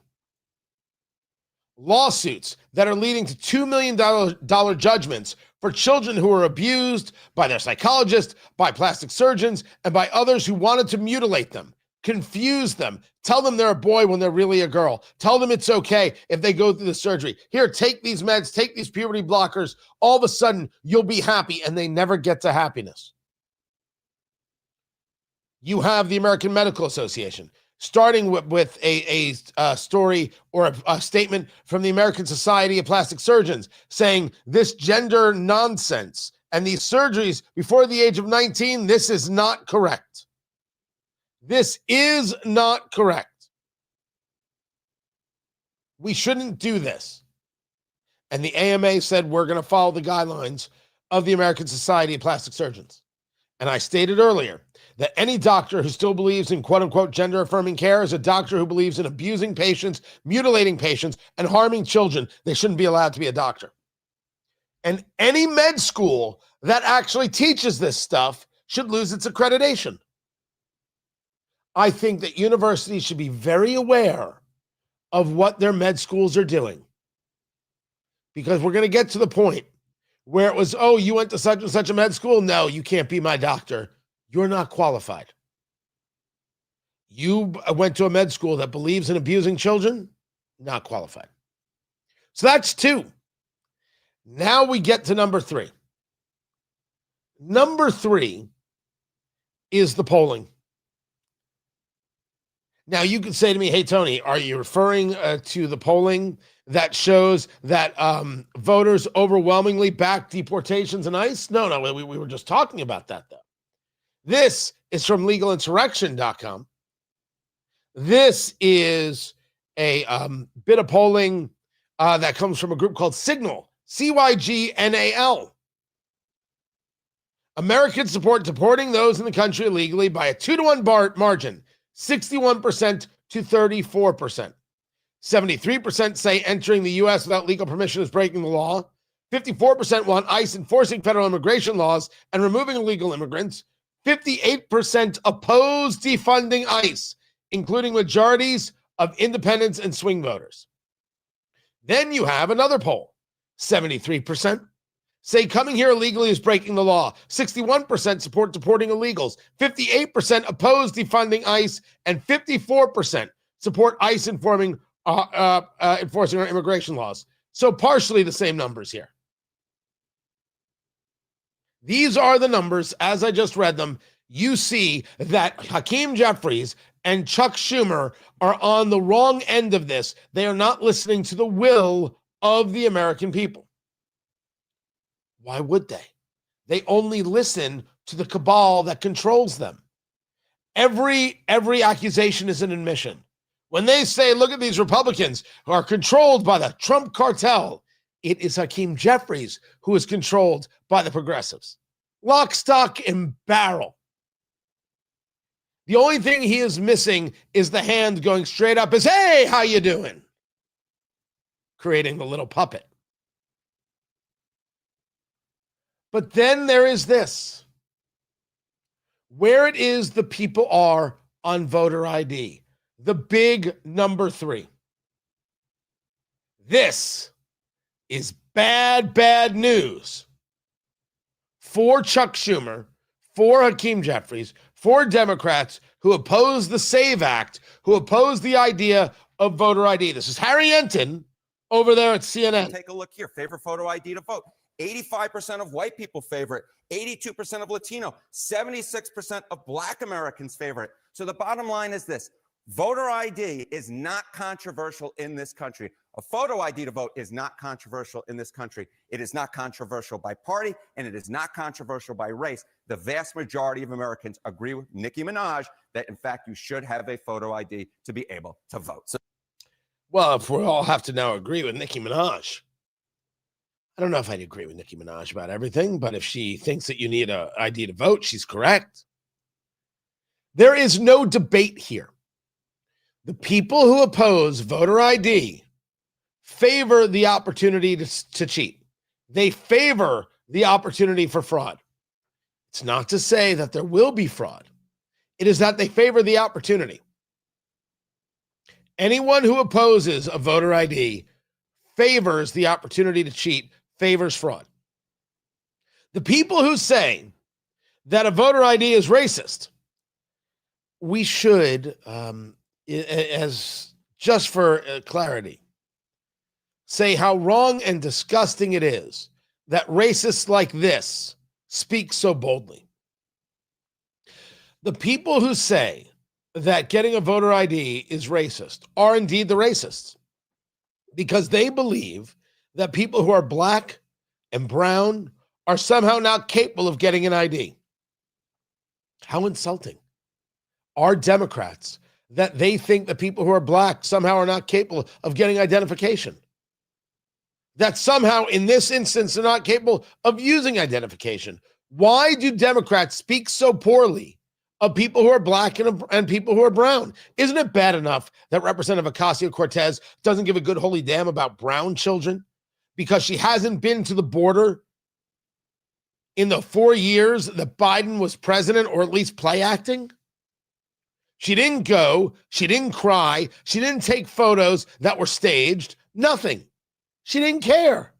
Lawsuits that are leading to $2 million judgments for children who were abused by their psychologist, by plastic surgeons, and by others who wanted to mutilate them, confuse them, tell them they're a boy when they're really a girl, tell them it's okay if they go through the surgery. Here, take these meds, take these puberty blockers. All of a sudden, you'll be happy, and they never get to happiness. You have the American Medical Association, starting with a story or a statement from the American Society of Plastic Surgeons saying this gender nonsense and these surgeries before the age of 19, this is not correct. This is not correct. We shouldn't do this. And the AMA said we're going to follow the guidelines of the American Society of Plastic Surgeons. And I stated earlier that any doctor who still believes in quote-unquote gender-affirming care is a doctor who believes in abusing patients, mutilating patients, and harming children. They shouldn't be allowed to be a doctor. And any med school that actually teaches this stuff should lose its accreditation. I think that universities should be very aware of what their med schools are doing. Because we're going to get to the point where it was, oh, you went to such and such a med school? No, you can't be my doctor. You're not qualified. You went to a med school that believes in abusing children? Not qualified. So that's two. Now we get to number three. Number three is the polling. Now you can say to me, hey, Tony, are you referring to the polling that shows that voters overwhelmingly back deportations and ICE? No, we were just talking about that, though. This is from legalinsurrection.com. This is a bit of polling that comes from a group called Signal, CYGNAL. Americans support deporting those in the country illegally by a 2-to-1 margin, 61% to 34%. 73% say entering the U.S. without legal permission is breaking the law. 54% want ICE enforcing federal immigration laws and removing illegal immigrants. 58% oppose defunding ICE, including majorities of independents and swing voters. Then you have another poll. 73% say coming here illegally is breaking the law. 61% support deporting illegals. 58% oppose defunding ICE, and 54% support ICE enforcing our immigration laws. So partially the same numbers here. These are the numbers, as I just read them. You see that Hakeem Jeffries and Chuck Schumer are on the wrong end of this. They are not listening to the will of the American people. Why would they? They only listen to the cabal that controls them. Every accusation is an admission. When they say, look at these Republicans who are controlled by the Trump cartel, it is Hakeem Jeffries who is controlled by the progressives. Lock, stock, and barrel. The only thing he is missing is the hand going straight up as, hey, how you doing? Creating the little puppet. But then there is this. Where it is the people are on voter ID. The big number 3. This is bad, bad news for Chuck Schumer, for Hakeem Jeffries, for Democrats who oppose the SAVE Act, who oppose the idea of voter ID. This is Harry Enton over there at CNN. Take a look here. Favorite photo ID to vote. 85% of white people favor it. 82% of Latino. 76% of Black Americans favor it. So the bottom line is this. Voter ID is not controversial in this country. A photo ID to vote is not controversial in this country. It is not controversial by party, and it is not controversial by race. The vast majority of Americans agree with Nicki Minaj that, in fact, you should have a photo ID to be able to vote. So, well, if we all have to now agree with Nicki Minaj, I don't know if I'd agree with Nicki Minaj about everything, but if she thinks that you need an ID to vote, she's correct. There is no debate here. The people who oppose voter ID favor the opportunity to cheat. They favor the opportunity for fraud. It's not to say that there will be fraud. It is that they favor the opportunity. Anyone who opposes a voter ID favors the opportunity to cheat, favors fraud. The people who say that a voter ID is racist, we should, as just for clarity, say how wrong and disgusting it is that racists like this speak so boldly. The people who say that getting a voter ID is racist are indeed the racists, because they believe that people who are Black and brown are somehow not capable of getting an ID. How insulting. Are Democrats that they think that people who are Black somehow are not capable of getting identification? That somehow in this instance they're not capable of using identification. Why do Democrats speak so poorly of people who are Black and people who are brown? Isn't it bad enough that Representative Ocasio-Cortez doesn't give a good holy damn about brown children because she hasn't been to the border in the 4 years that Biden was president, or at least play acting? She didn't go, she didn't cry, she didn't take photos that were staged, nothing. She didn't care.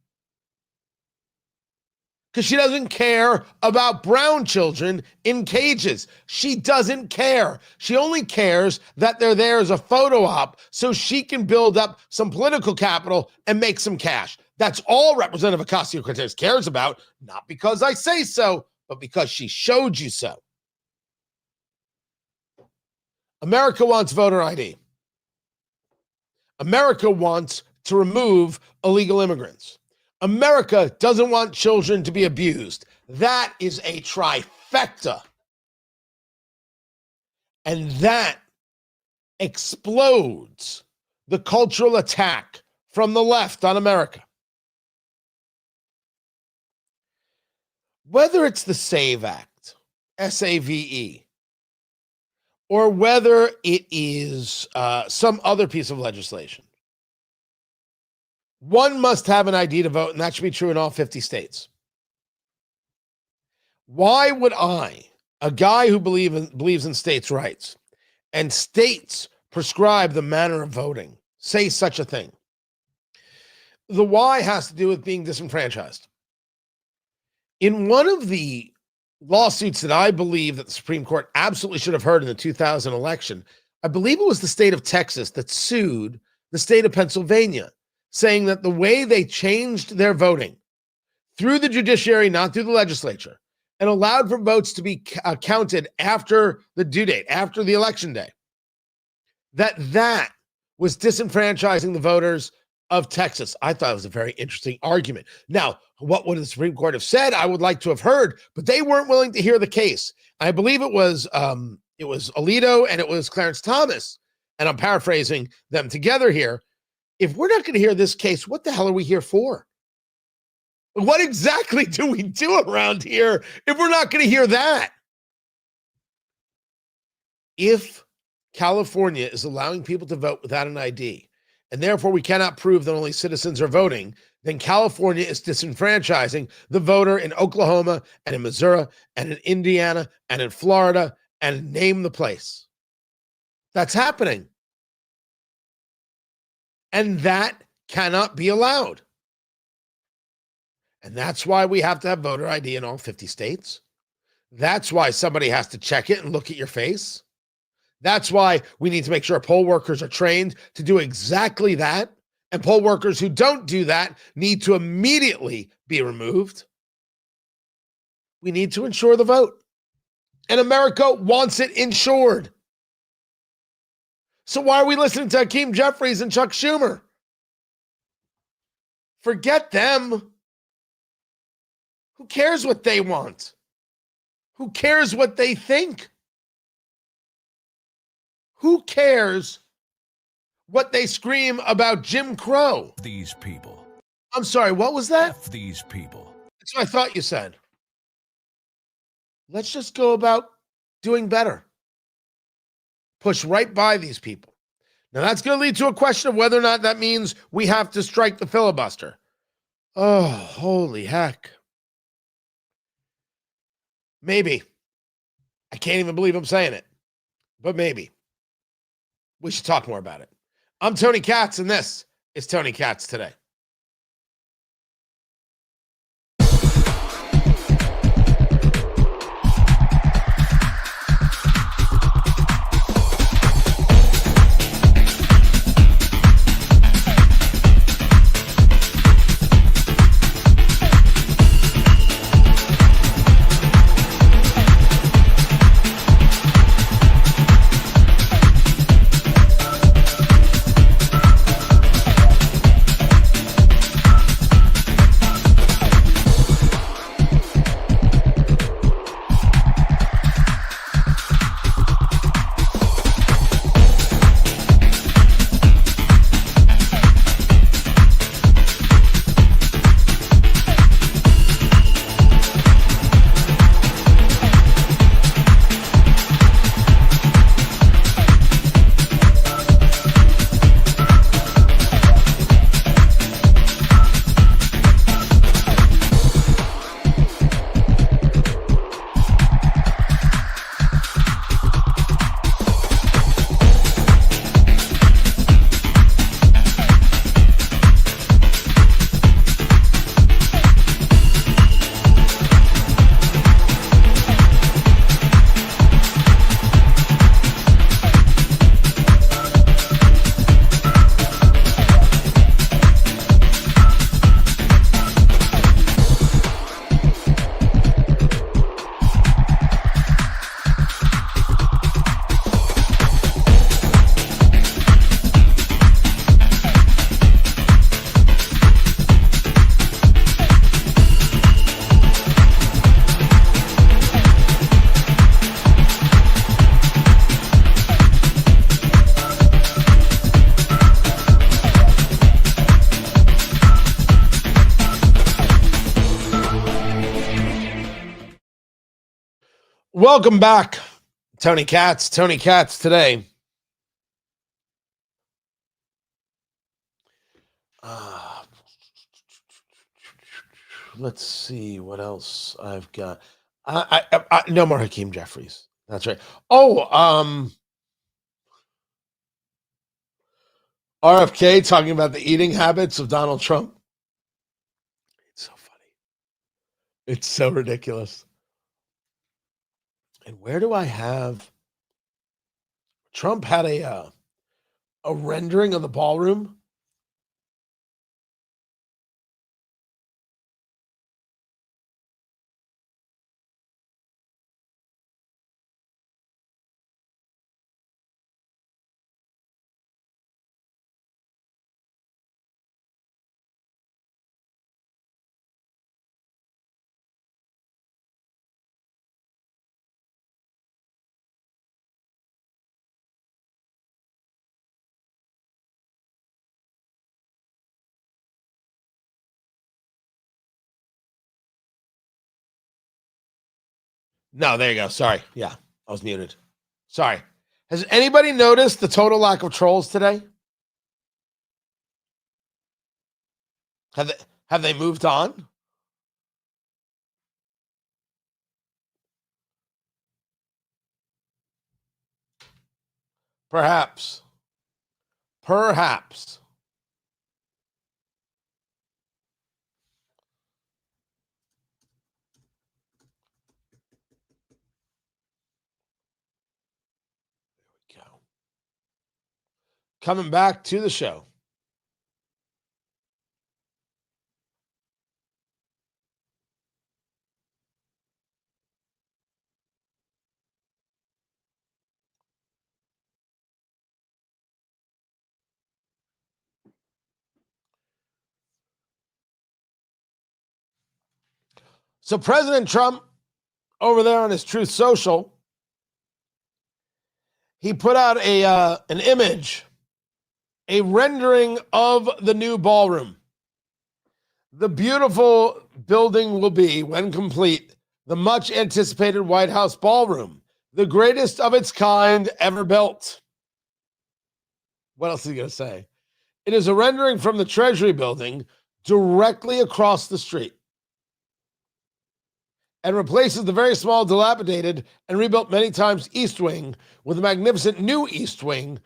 Because she doesn't care about brown children in cages. She doesn't care. She only cares that they're there as a photo op so she can build up some political capital and make some cash. That's all Representative Ocasio-Cortez cares about, not because I say so, but because she showed you so. America wants voter ID. America wants to remove illegal immigrants. America doesn't want children to be abused. That is a trifecta. And that explodes the cultural attack from the left on America. Whether it's the SAVE Act, SAVE, or whether it is some other piece of legislation, one must have an ID to vote, and that should be true in all 50 states. Why would I, a guy who believes in states' rights, and states prescribe the manner of voting, say such a thing? The why has to do with being disenfranchised. In one of the lawsuits that I believe that the Supreme Court absolutely should have heard in the 2000 election, I believe it was the state of Texas that sued the state of Pennsylvania, saying that the way they changed their voting through the judiciary, not through the legislature, and allowed for votes to be counted after the due date, after the election day, that was disenfranchising the voters of Texas. I thought it was a very interesting argument. Now, what would the Supreme Court have said? I would like to have heard, but they weren't willing to hear the case. I believe it was Alito and it was Clarence Thomas, and I'm paraphrasing them together here. If we're not going to hear this case, what the hell are we here for? What exactly do we do around here if we're not going to hear that? if California is allowing people to vote without an ID, and therefore we cannot prove that only citizens are voting, then California is disenfranchising the voter in Oklahoma and in Missouri and in Indiana and in Florida and name the place. That's happening. And that cannot be allowed. And that's why we have to have voter ID in all 50 states. That's why somebody has to check it and look at your face. That's why we need to make sure poll workers are trained to do exactly that. And poll workers who don't do that need to immediately be removed. We need to ensure the vote. And America wants it ensured. So why are we listening to Hakeem Jeffries and Chuck Schumer? Forget them. Who cares what they want? Who cares what they think? Who cares what they scream about Jim Crow? These people. I'm sorry, what was that? F these people. That's what I thought you said. Let's just go about doing better. Push right by these people. Now, that's going to lead to a question of whether or not that means we have to strike the filibuster. Oh, holy heck. Maybe. I can't even believe I'm saying it, but maybe. We should talk more about it. I'm Tony Katz, and this is Tony Katz Today. Welcome back, Tony Katz. Tony Katz Today. Let's see what else I've got. No more Hakeem Jeffries. That's right. Oh, RFK talking about the eating habits of Donald Trump. It's so funny. It's so ridiculous. And where do I have? Trump had a rendering of the ballroom. No, there you go. Sorry. Yeah, I was muted. Sorry. Has anybody noticed the total lack of trolls today? Have they moved on? Perhaps. Perhaps. There we go. Coming back to the show. So President Trump, over there on his Truth Social, he put out an image, a rendering of the new ballroom. The beautiful building will be, when complete, the much anticipated White House ballroom, the greatest of its kind ever built. What else is he going to say? It is a rendering from the Treasury building directly across the street and replaces the very small, dilapidated, and rebuilt many times East Wing with a magnificent new East Wing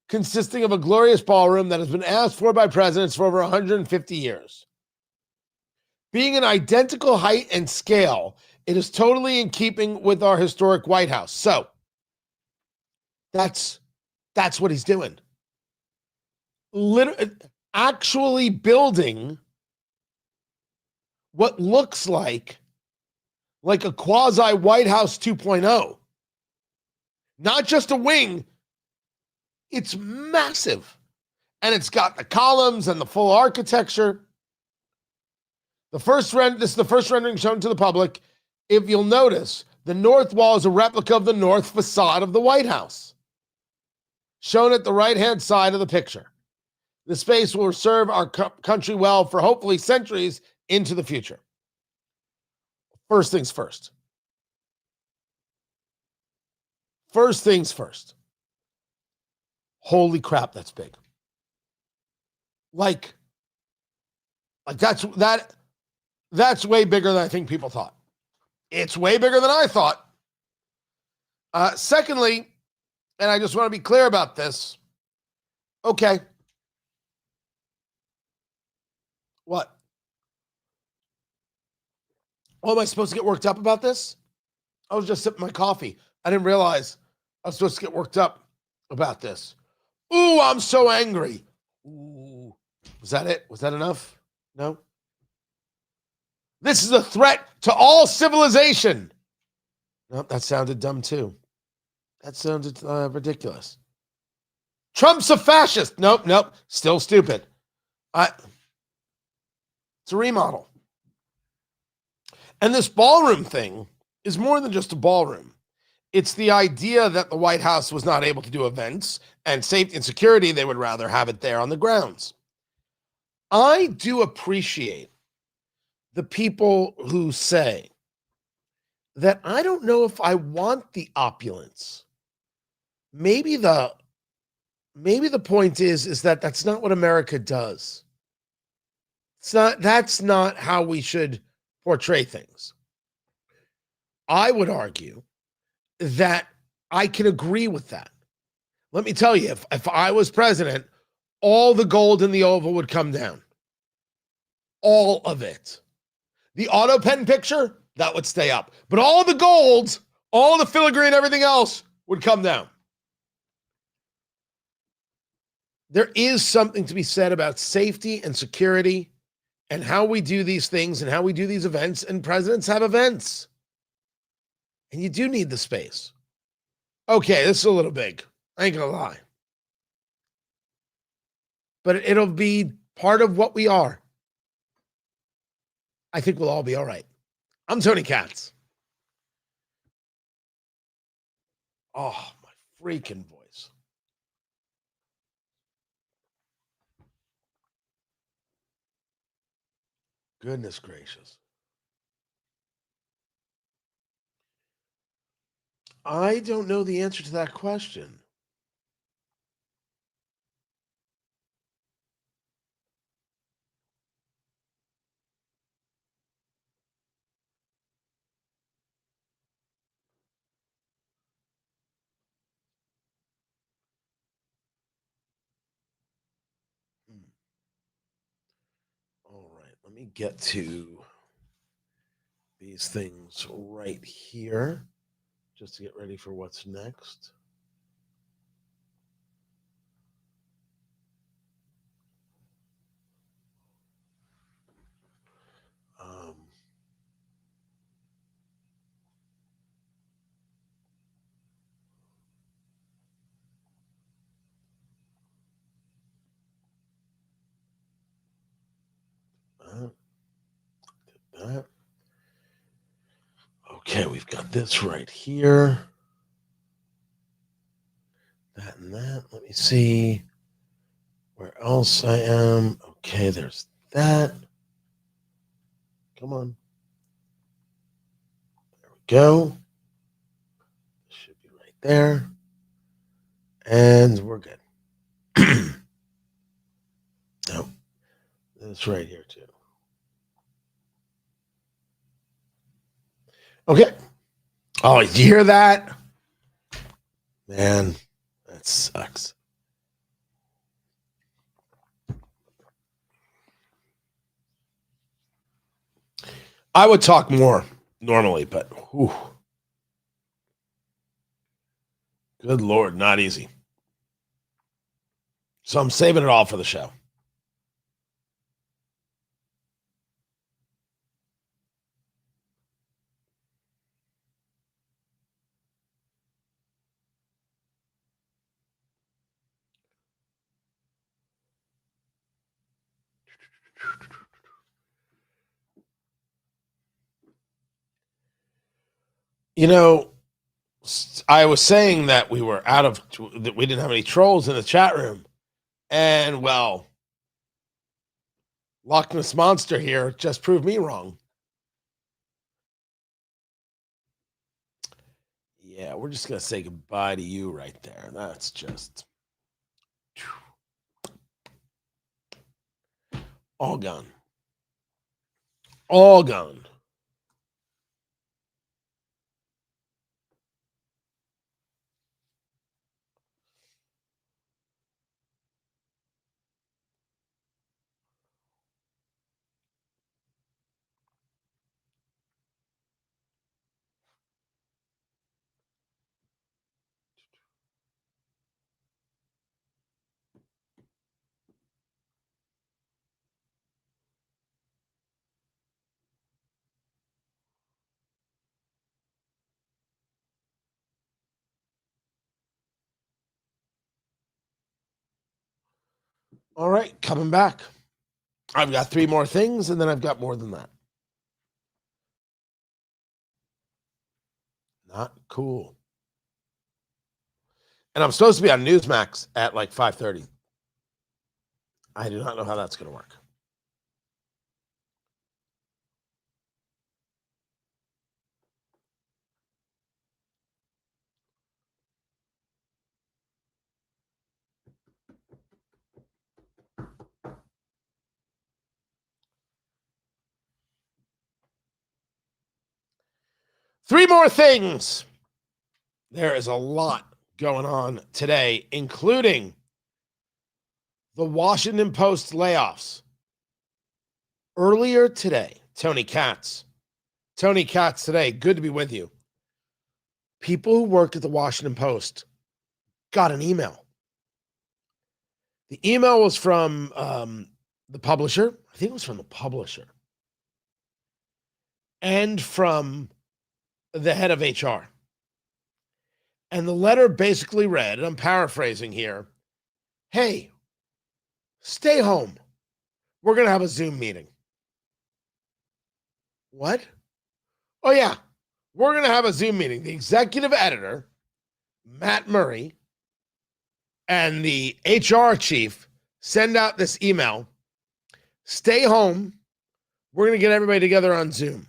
consisting of a glorious ballroom that has been asked for by presidents for over 150 years. Being an identical height and scale, it is totally in keeping with our historic White House. So, that's what he's doing. Actually building what looks like a quasi White House 2.0. Not just a wing. It's massive. And it's got the columns and the full architecture. This is the first rendering shown to the public. If you'll notice, the north wall is a replica of the north facade of the White House, shown at the right-hand side of the picture. The space will serve our country well for hopefully centuries into the future. First things first. First things first. Holy crap, that's big. Like that's way bigger than I think people thought. It's way bigger than I thought. Secondly, and I just want to be clear about this. Okay. What? Oh, am I supposed to get worked up about this? I was just sipping my coffee. I didn't realize I was supposed to get worked up about this. Ooh, I'm so angry. Ooh. Was that it? Was that enough? No? This is a threat to all civilization. Nope, that sounded dumb too. That sounded ridiculous. Trump's a fascist. Nope. Still stupid. It's a remodel. And this ballroom thing is more than just a ballroom. It's the idea that the White House was not able to do events and safety and security. They would rather have it there on the grounds. I do appreciate the people who say that I don't know if I want the opulence. Maybe the point is that that's not what America does. That's not how we should portray things. I would argue that I can agree with that. Let me tell you, if I was president, all the gold in the Oval would come down. All of it. The auto pen picture, that would stay up. But all the golds, all the filigree and everything else would come down. There is something to be said about safety and security and how we do these things and how we do these events, and presidents have events. And you do need the space. Okay, this is a little big. I ain't gonna lie. But it'll be part of what we are. I think we'll all be all right. I'm Tony Katz. Oh, my freaking voice. Goodness gracious. I don't know the answer to that question. me get to these things right here just to get ready for what's next. That. Okay, we've got this right here. That and that. Let me see where else I am. Okay, there's that. Come on. There we go. Should be right there. And we're good. No, this right here too. Okay. Oh, you hear that? Man, that sucks. I would talk more normally, but whew. Good Lord, not easy. So I'm saving it all for the show. You know, I was saying that we were that we didn't have any trolls in the chat room. And well, Loch Ness Monster here just proved me wrong. Yeah, we're just going to say goodbye to you right there. That's just all gone. All gone. All right, coming back. I've got 3 more things, and then I've got more than that. Not cool. And I'm supposed to be on Newsmax at like 5:30. I do not know how that's going to work. Three more things. There is a lot going on today, including the Washington Post layoffs. Earlier today, Tony Katz today, good to be with you. People who worked at the Washington Post got an email. The email was from the publisher. I think it was from the publisher. And from the head of HR. And the letter basically read, and I'm paraphrasing here, hey, stay home. We're going to have a Zoom meeting. What? Oh, yeah. We're going to have a Zoom meeting. The executive editor, Matt Murray, and the HR chief send out this email. Stay home. We're going to get everybody together on Zoom.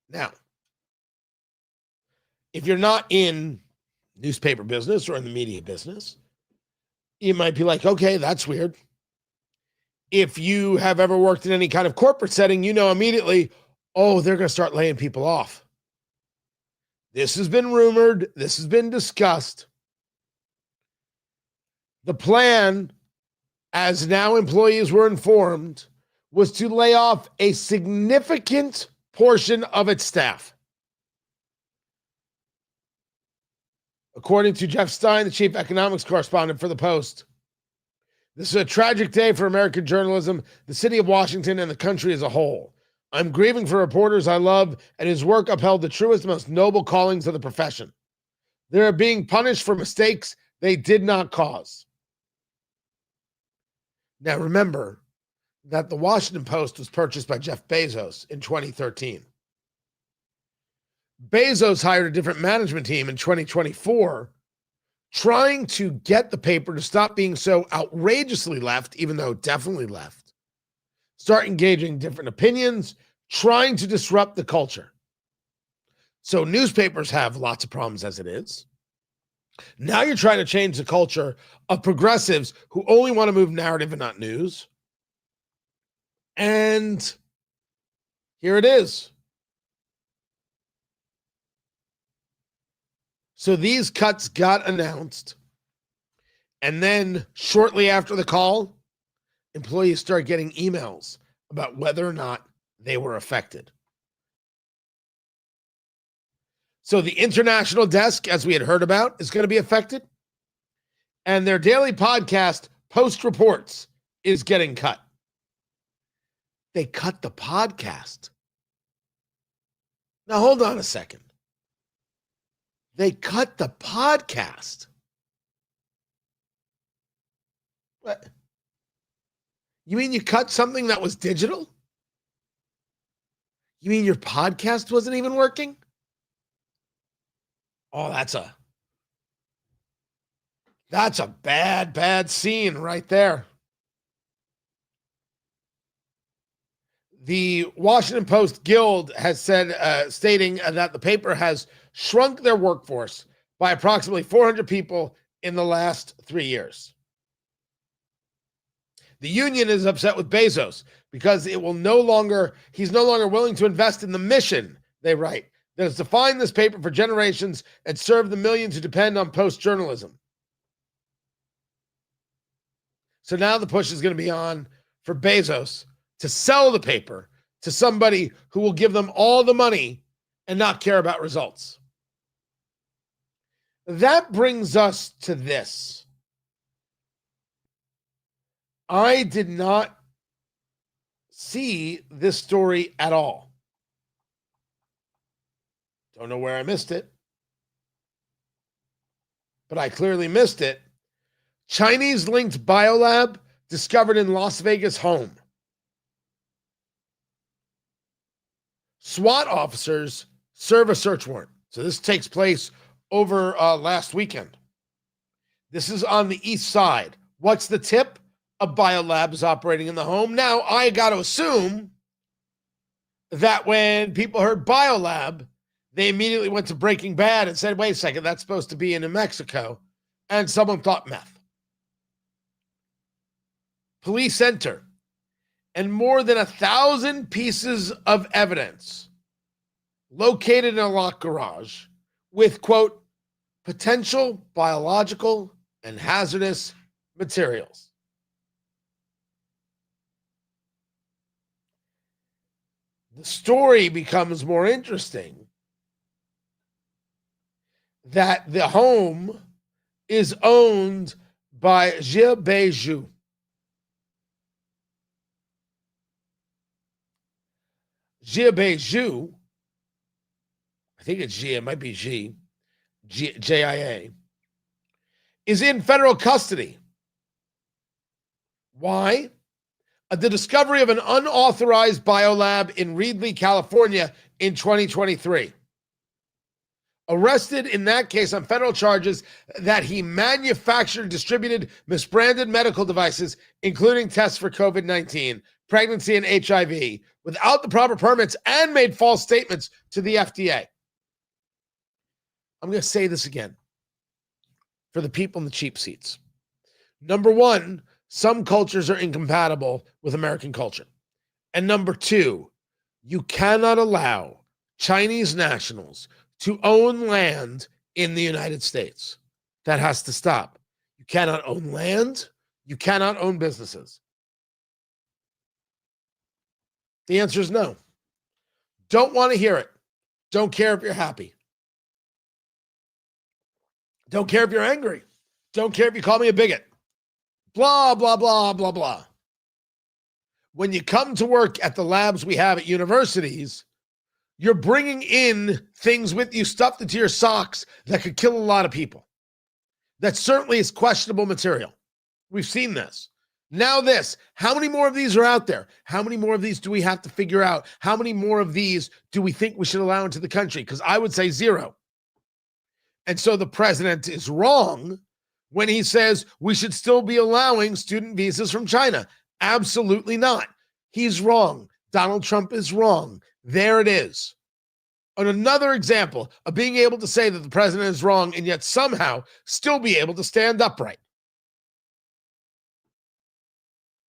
Now, if you're not in newspaper business or in the media business, you might be like, okay, that's weird. If you have ever worked in any kind of corporate setting, you know immediately, oh, they're going to start laying people off. This has been rumored. This has been discussed. The plan, as now employees were informed, was to lay off a significant portion of its staff. According to Jeff Stein, the chief economics correspondent for the Post, this is a tragic day for American journalism, the city of Washington, and the country as a whole. I'm grieving for reporters I love and whose work upheld the truest, most noble callings of the profession. They are being punished for mistakes they did not cause. Now remember that the Washington Post was purchased by Jeff Bezos in 2013. Bezos hired a different management team in 2024, trying to get the paper to stop being so outrageously left, even though definitely left, start engaging different opinions, trying to disrupt the culture. So newspapers have lots of problems as it is. Now you're trying to change the culture of progressives who only want to move narrative and not news. And here it is. So these cuts got announced. And then shortly after the call, employees start getting emails about whether or not they were affected. So the international desk, as we had heard about, is going to be affected. And their daily podcast, Post Reports, is getting cut. They cut the podcast. Now, hold on a second. They cut the podcast. What? You mean you cut something that was digital? You mean your podcast wasn't even working? Oh, that's a bad scene right there. The Washington Post Guild has said, stating that the paper has shrunk their workforce by approximately 400 people in the last 3 years. The union is upset with Bezos because he's no longer willing to invest in the mission, they write, that has defined this paper for generations and served the millions who depend on Post journalism. So now the push is going to be on for Bezos to sell the paper to somebody who will give them all the money and not care about results. That brings us to this. I did not see this story at all. Don't know where I missed it, but I clearly missed it. Chinese-linked biolab discovered in Las Vegas home. SWAT officers serve a search warrant. So this takes place over last weekend. This is on the east side. What's the tip? A biolab is operating in the home. Now, I got to assume that when people heard biolab, they immediately went to Breaking Bad and said, wait a second, that's supposed to be in New Mexico. And someone thought meth. Police enter, and more than 1,000 pieces of evidence located in a locked garage with, quote, potential biological and hazardous materials. The story becomes more interesting that the home is owned by Jia Beiju. Jia Beiju, I think it's Jia, it might be J-I-A, is in federal custody. Why? The discovery of an unauthorized biolab in Reedley, California in 2023. Arrested in that case on federal charges that he manufactured and distributed misbranded medical devices, including tests for COVID-19, pregnancy, and HIV, without the proper permits and made false statements to the FDA. I'm going to say this again for the people in the cheap seats. Number one, some cultures are incompatible with American culture. And number two, you cannot allow Chinese nationals to own land in the United States. That has to stop. You cannot own land. You cannot own businesses. The answer is no. Don't want to hear it. Don't care if you're happy. Don't care if you're angry. Don't care if you call me a bigot. Blah, blah, blah, blah, blah. When you come to work at the labs we have at universities, you're bringing in things with you stuffed into your socks that could kill a lot of people. That certainly is questionable material. We've seen this. Now this, how many more of these are out there? How many more of these do we have to figure out? How many more of these do we think we should allow into the country? Because I would say zero. And so the president is wrong when he says we should still be allowing student visas from China. Absolutely not. He's wrong. Donald Trump is wrong. There it is. And another example of being able to say that the president is wrong and yet somehow still be able to stand upright.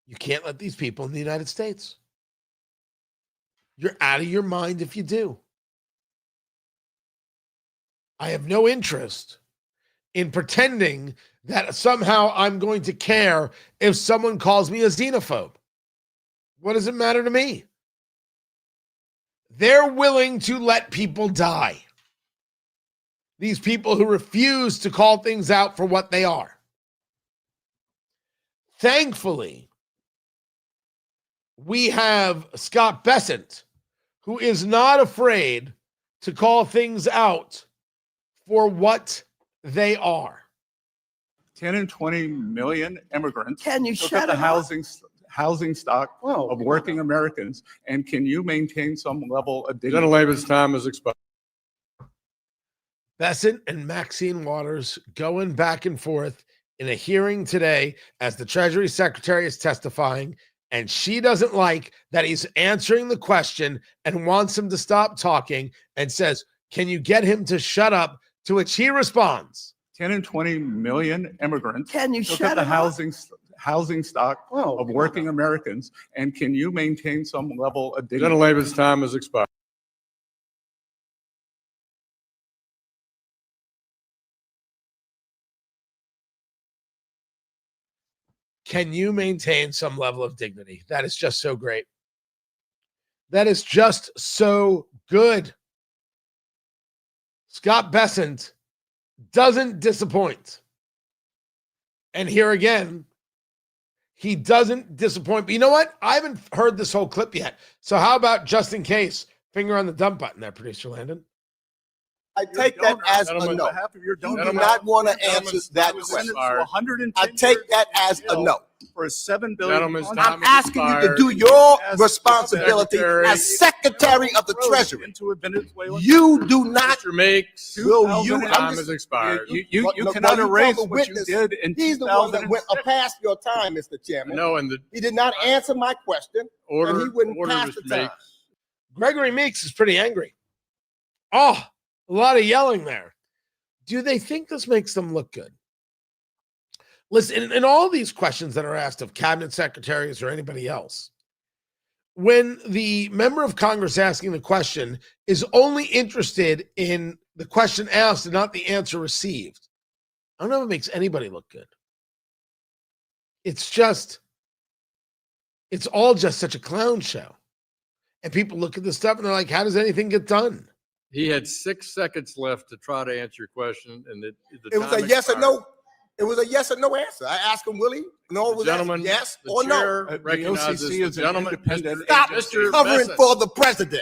You can't let these people in the United States. You're out of your mind if you do. I have no interest in pretending that somehow I'm going to care if someone calls me a xenophobe. What does it matter to me? They're willing to let people die. These people who refuse to call things out for what they are. Thankfully, we have Scott Bessent, who is not afraid to call things out for what they are. 10 and 20 million immigrants. Can you took shut up the up? housing stock of working Americans, and can you maintain some level of dignity? Gentleman's time has expired. Bessent and Maxine Waters going back and forth in a hearing today as the Treasury Secretary is testifying, and she doesn't like that he's answering the question and wants him to stop talking and says, can you get him to shut up? To which he responds, 10 and 20 million immigrants. Can you took shut up the up? housing stock of working Americans, and can you maintain some level of dignity? Gentleman's time has expired. can you maintain some level of dignity? That is just so great. That is just so good. Scott Bessent doesn't disappoint. And here again, he doesn't disappoint. But you know what? I haven't heard this whole clip yet. So how about, just in case, finger on the dump button there, Producer Landon? I take that as a no. You do not want to answer that question. I take that as a no. For a $7 billion. I'm asking you to do your responsibility as Secretary of the Treasury. You do not. Will you? Time has expired. You cannot erase what you did in 2000. He's the one that went past your time, Mr. Chairman. No, and he did not answer my question, and he wouldn't pass the time. Gregory Meeks is pretty angry. Oh, a lot of yelling there. Do they think this makes them look good? Listen, in all these questions that are asked of cabinet secretaries or anybody else, when the member of Congress asking the question is only interested in the question asked and not the answer received, I don't know if it makes anybody look good. It's all just such a clown show. And people look at this stuff and they're like, how does anything get done? He had 6 seconds left to try to answer your question, and it was a yes or no. It was a yes or no answer. I asked him, will he? No, was that yes or no? The OCC is an independent. Stop covering for the president.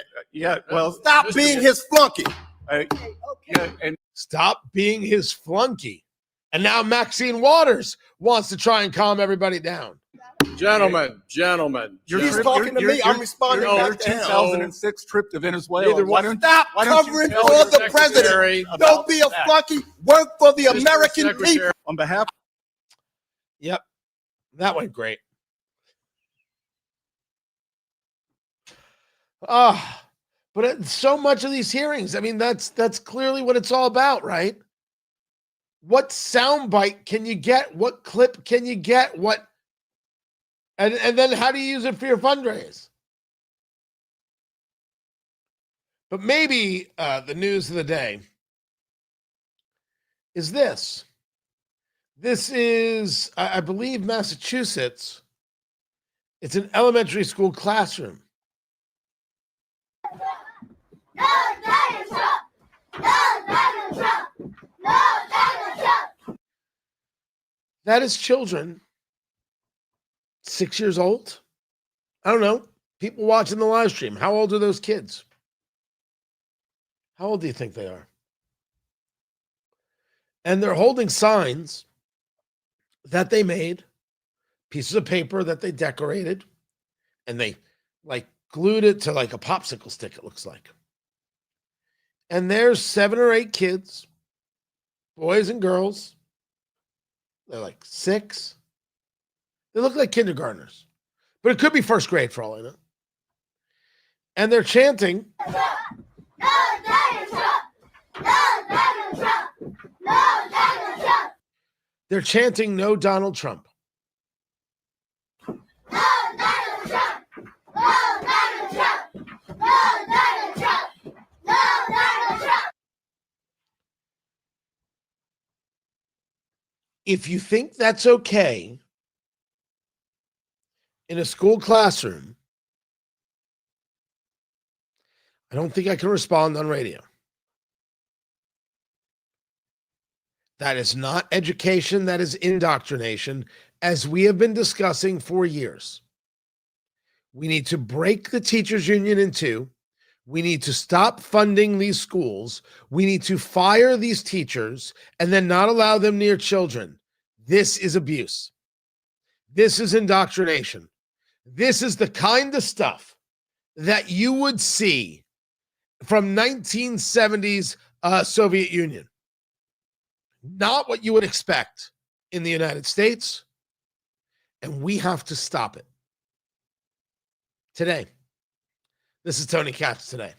Stop being his flunky. And stop being his flunky. And now Maxine Waters wants to try and calm everybody down. Gentlemen. He's talking to me. I'm responding back to him. 2006 trip to Venezuela. Stop covering for the president. Don't be a flunky. Work for the American people. On behalf. Yep. That went great. But so much of these hearings, I mean, that's clearly what it's all about, right? What soundbite can you get? What clip can you get? And then how do you use it for your fundraise? But maybe the news of the day is this. This is, I believe, Massachusetts. It's an elementary school classroom. That is children 6 years old. I don't know. People watching the live stream, how old are those kids? How old do you think they are? And they're holding signs that they made, pieces of paper that they decorated, and they like glued it to like a popsicle stick, it looks like. And there's 7 or 8 kids, boys and girls. They're like 6. They look like kindergartners, but it could be first grade for all I know. And they're chanting, "No Donald Trump! No Donald Trump! No Donald Trump!" They're chanting, "No Donald Trump." No Donald Trump! No Donald Trump! No Donald Trump! No Donald Trump! If you think that's okay in a school classroom, I don't think I can respond on radio. That is not education, that is indoctrination, as we have been discussing for years. We need to break the teachers' union in two. We need to stop funding these schools. We need to fire these teachers and then not allow them near children. This is abuse. This is indoctrination. This is the kind of stuff that you would see from 1970s Soviet Union. Not what you would expect in the United States, and we have to stop it. Today. This is Tony Katz Today.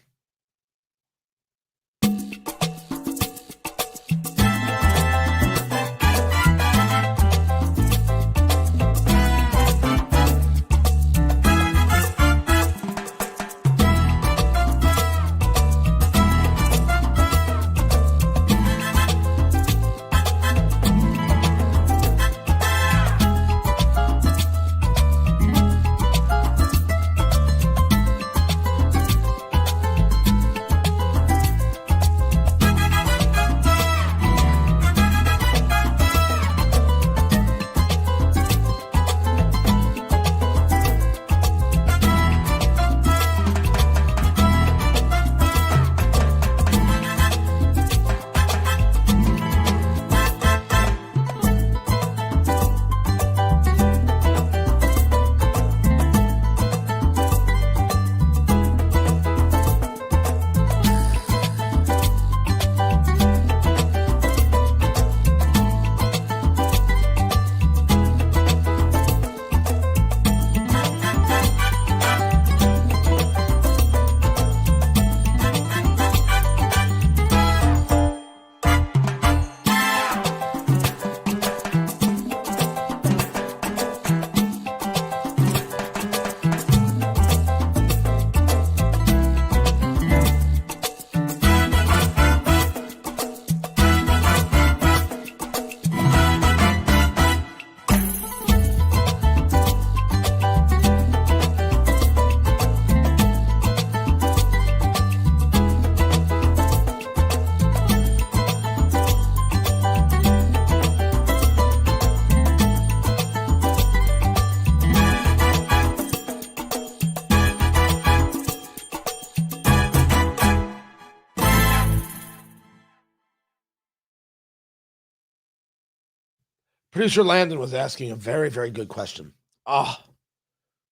Producer Landon was asking a very, very good question.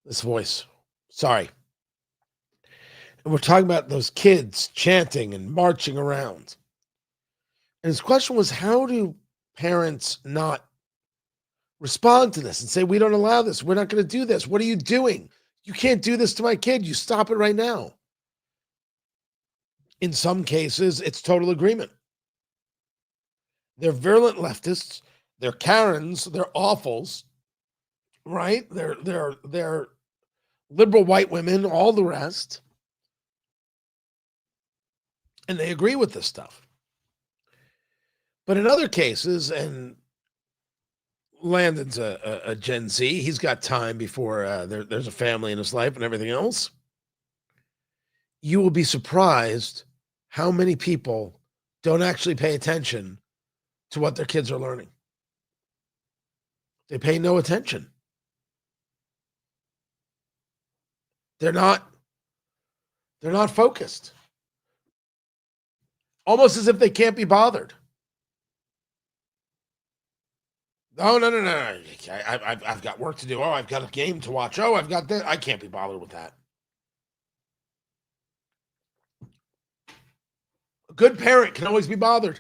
This voice. Sorry. And we're talking about those kids chanting and marching around. And his question was, how do parents not respond to this and say, we don't allow this. We're not going to do this. What are you doing? You can't do this to my kid. You stop it right now. In some cases, it's total agreement. They're virulent leftists. They're Karens. They're awfuls, right? They're liberal white women, all the rest. And they agree with this stuff. But in other cases, and Landon's a Gen Z, he's got time before there's a family in his life and everything else. you will be surprised how many people don't actually pay attention to what their kids are learning. They pay no attention. They're not focused. Almost as if they can't be bothered. Oh, no. I've got work to do. Oh, I've got a game to watch. Oh, I've got this. I can't be bothered with that. A good parent can always be bothered.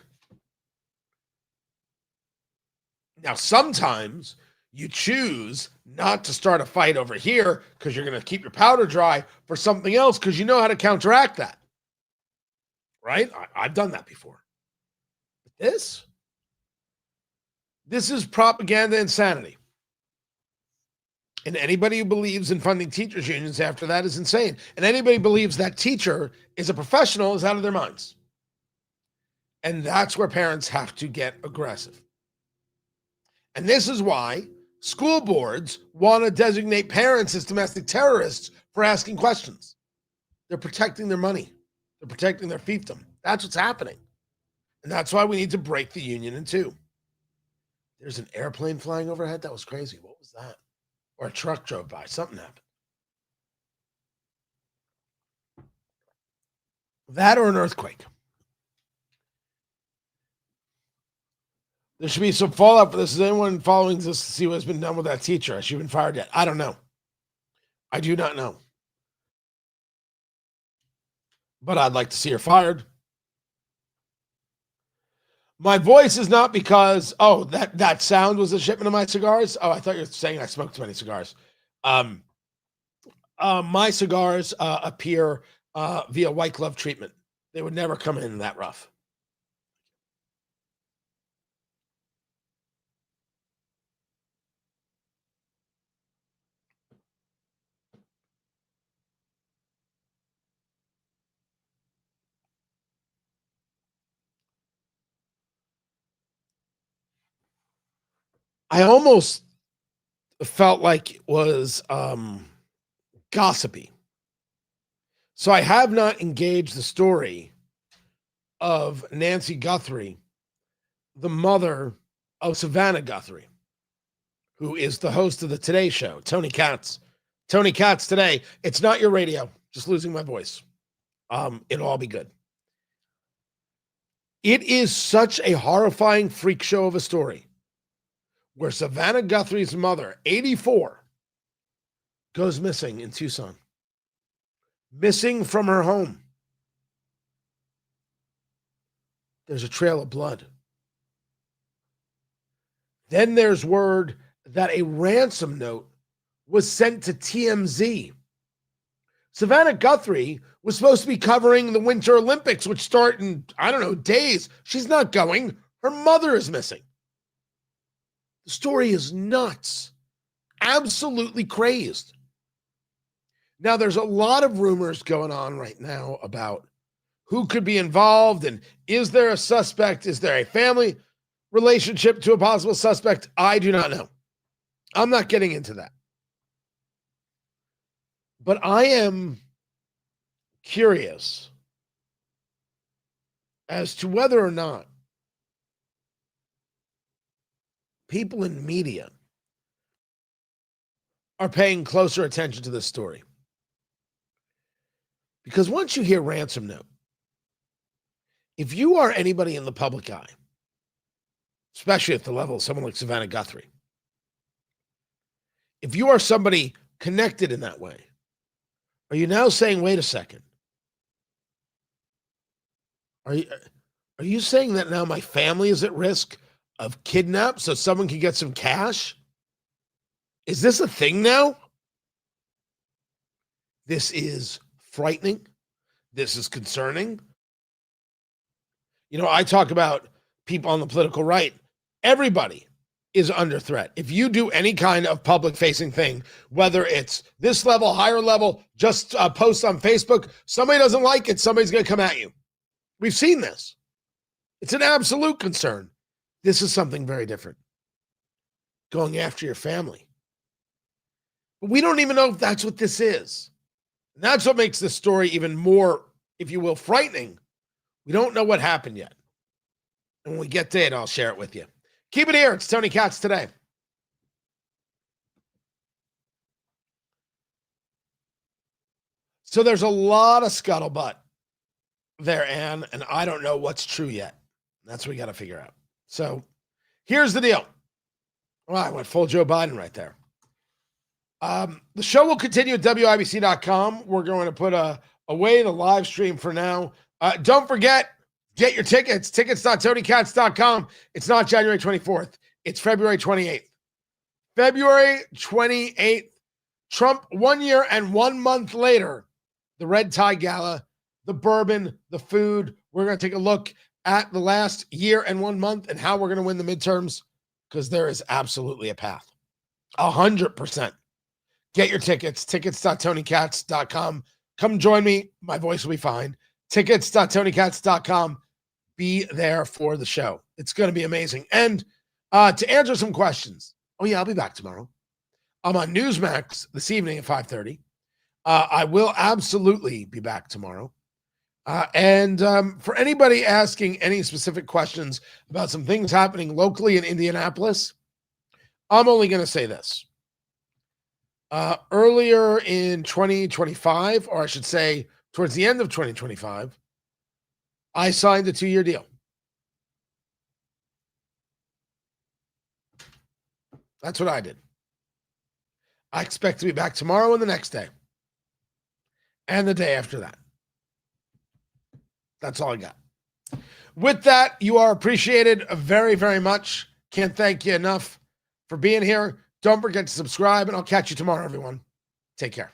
Now, sometimes you choose not to start a fight over here because you're going to keep your powder dry for something else because you know how to counteract that. Right? I've done that before. But this is propaganda insanity. And anybody who believes in funding teachers' unions after that is insane. And anybody who believes that teacher is a professional is out of their minds. And that's where parents have to get aggressive. And this is why school boards want to designate parents as domestic terrorists for asking questions. They're protecting their money. They're protecting their fiefdom. That's what's happening. And that's why we need to break the union in two. There's an airplane flying overhead. That was crazy. What was that? Or a truck drove by. Something happened. That or an earthquake. There should be some fallout for this. Is anyone following this to see what's been done with that teacher? Has she been fired yet? I don't know. I do not know. But I'd like to see her fired. My voice is not because, that sound was a shipment of my cigars. Oh, I thought you were saying I smoked too many cigars. My cigars appear via white glove treatment. They would never come in that rough. I almost felt like it was gossipy. So I have not engaged the story of Nancy Guthrie, the mother of Savannah Guthrie, who is the host of the Today Show, Tony Katz. Tony Katz today. It's not your radio. Just losing my voice. It'll all be good. It is such a horrifying freak show of a story where Savannah Guthrie's mother, 84, goes missing in Tucson. Missing from her home. There's a trail of blood. Then there's word that a ransom note was sent to TMZ. Savannah Guthrie was supposed to be covering the Winter Olympics, which start in, days. She's not going. Her mother is missing. The story is nuts. Absolutely crazed. Now, there's a lot of rumors going on right now about who could be involved and is there a suspect? Is there a family relationship to a possible suspect? I do not know. I'm not getting into that. But I am curious as to whether or not people in media are paying closer attention to this story. Because once you hear ransom note, if you are anybody in the public eye, especially at the level of someone like Savannah Guthrie, if you are somebody connected in that way, are you now saying, wait a second, are you saying that now my family is at risk of kidnap so someone can get some cash? Is this a thing now? This is frightening. This is concerning. I talk about people on the political right. Everybody is under threat. If you do any kind of public-facing thing, whether it's this level, higher level, just post on Facebook, somebody doesn't like it, somebody's going to come at you. We've seen this. It's an absolute concern. This is something very different. Going after your family. But we don't even know if that's what this is. And that's what makes this story even more, if you will, frightening. We don't know what happened yet. And when we get to it, I'll share it with you. Keep it here. It's Tony Katz Today. So there's a lot of scuttlebutt there, Ann, and I don't know what's true yet. That's what we got to figure out. So here's the deal. Well, I went full Joe Biden right there. The show will continue at WIBC.com. We're going to put away the live stream for now. Don't forget, get your tickets. Tickets.TonyKatz.com. It's not January 24th. It's February 28th. February 28th. Trump 1 year and 1 month later. The red tie gala, the bourbon, the food. We're going to take a look at the last year and 1 month and how we're going to win the midterms, because there is absolutely a path. 100%. Get your tickets. Tickets.TonyKatz.com. Come join me. My voice will be fine. Tickets.TonyKatz.com. Be there for the show. It's going to be amazing. And to answer some questions. Oh, yeah, I'll be back tomorrow. I'm on Newsmax this evening at 5:30. I will absolutely be back tomorrow. And for anybody asking any specific questions about some things happening locally in Indianapolis, I'm only going to say this. Earlier in 2025, or I should say towards the end of 2025, I signed a 2-year deal. That's what I did. I expect to be back tomorrow and the next day. And the day after that. That's all I got. With that, you are appreciated very, very much. Can't thank you enough for being here. Don't forget to subscribe, and I'll catch you tomorrow, everyone. Take care.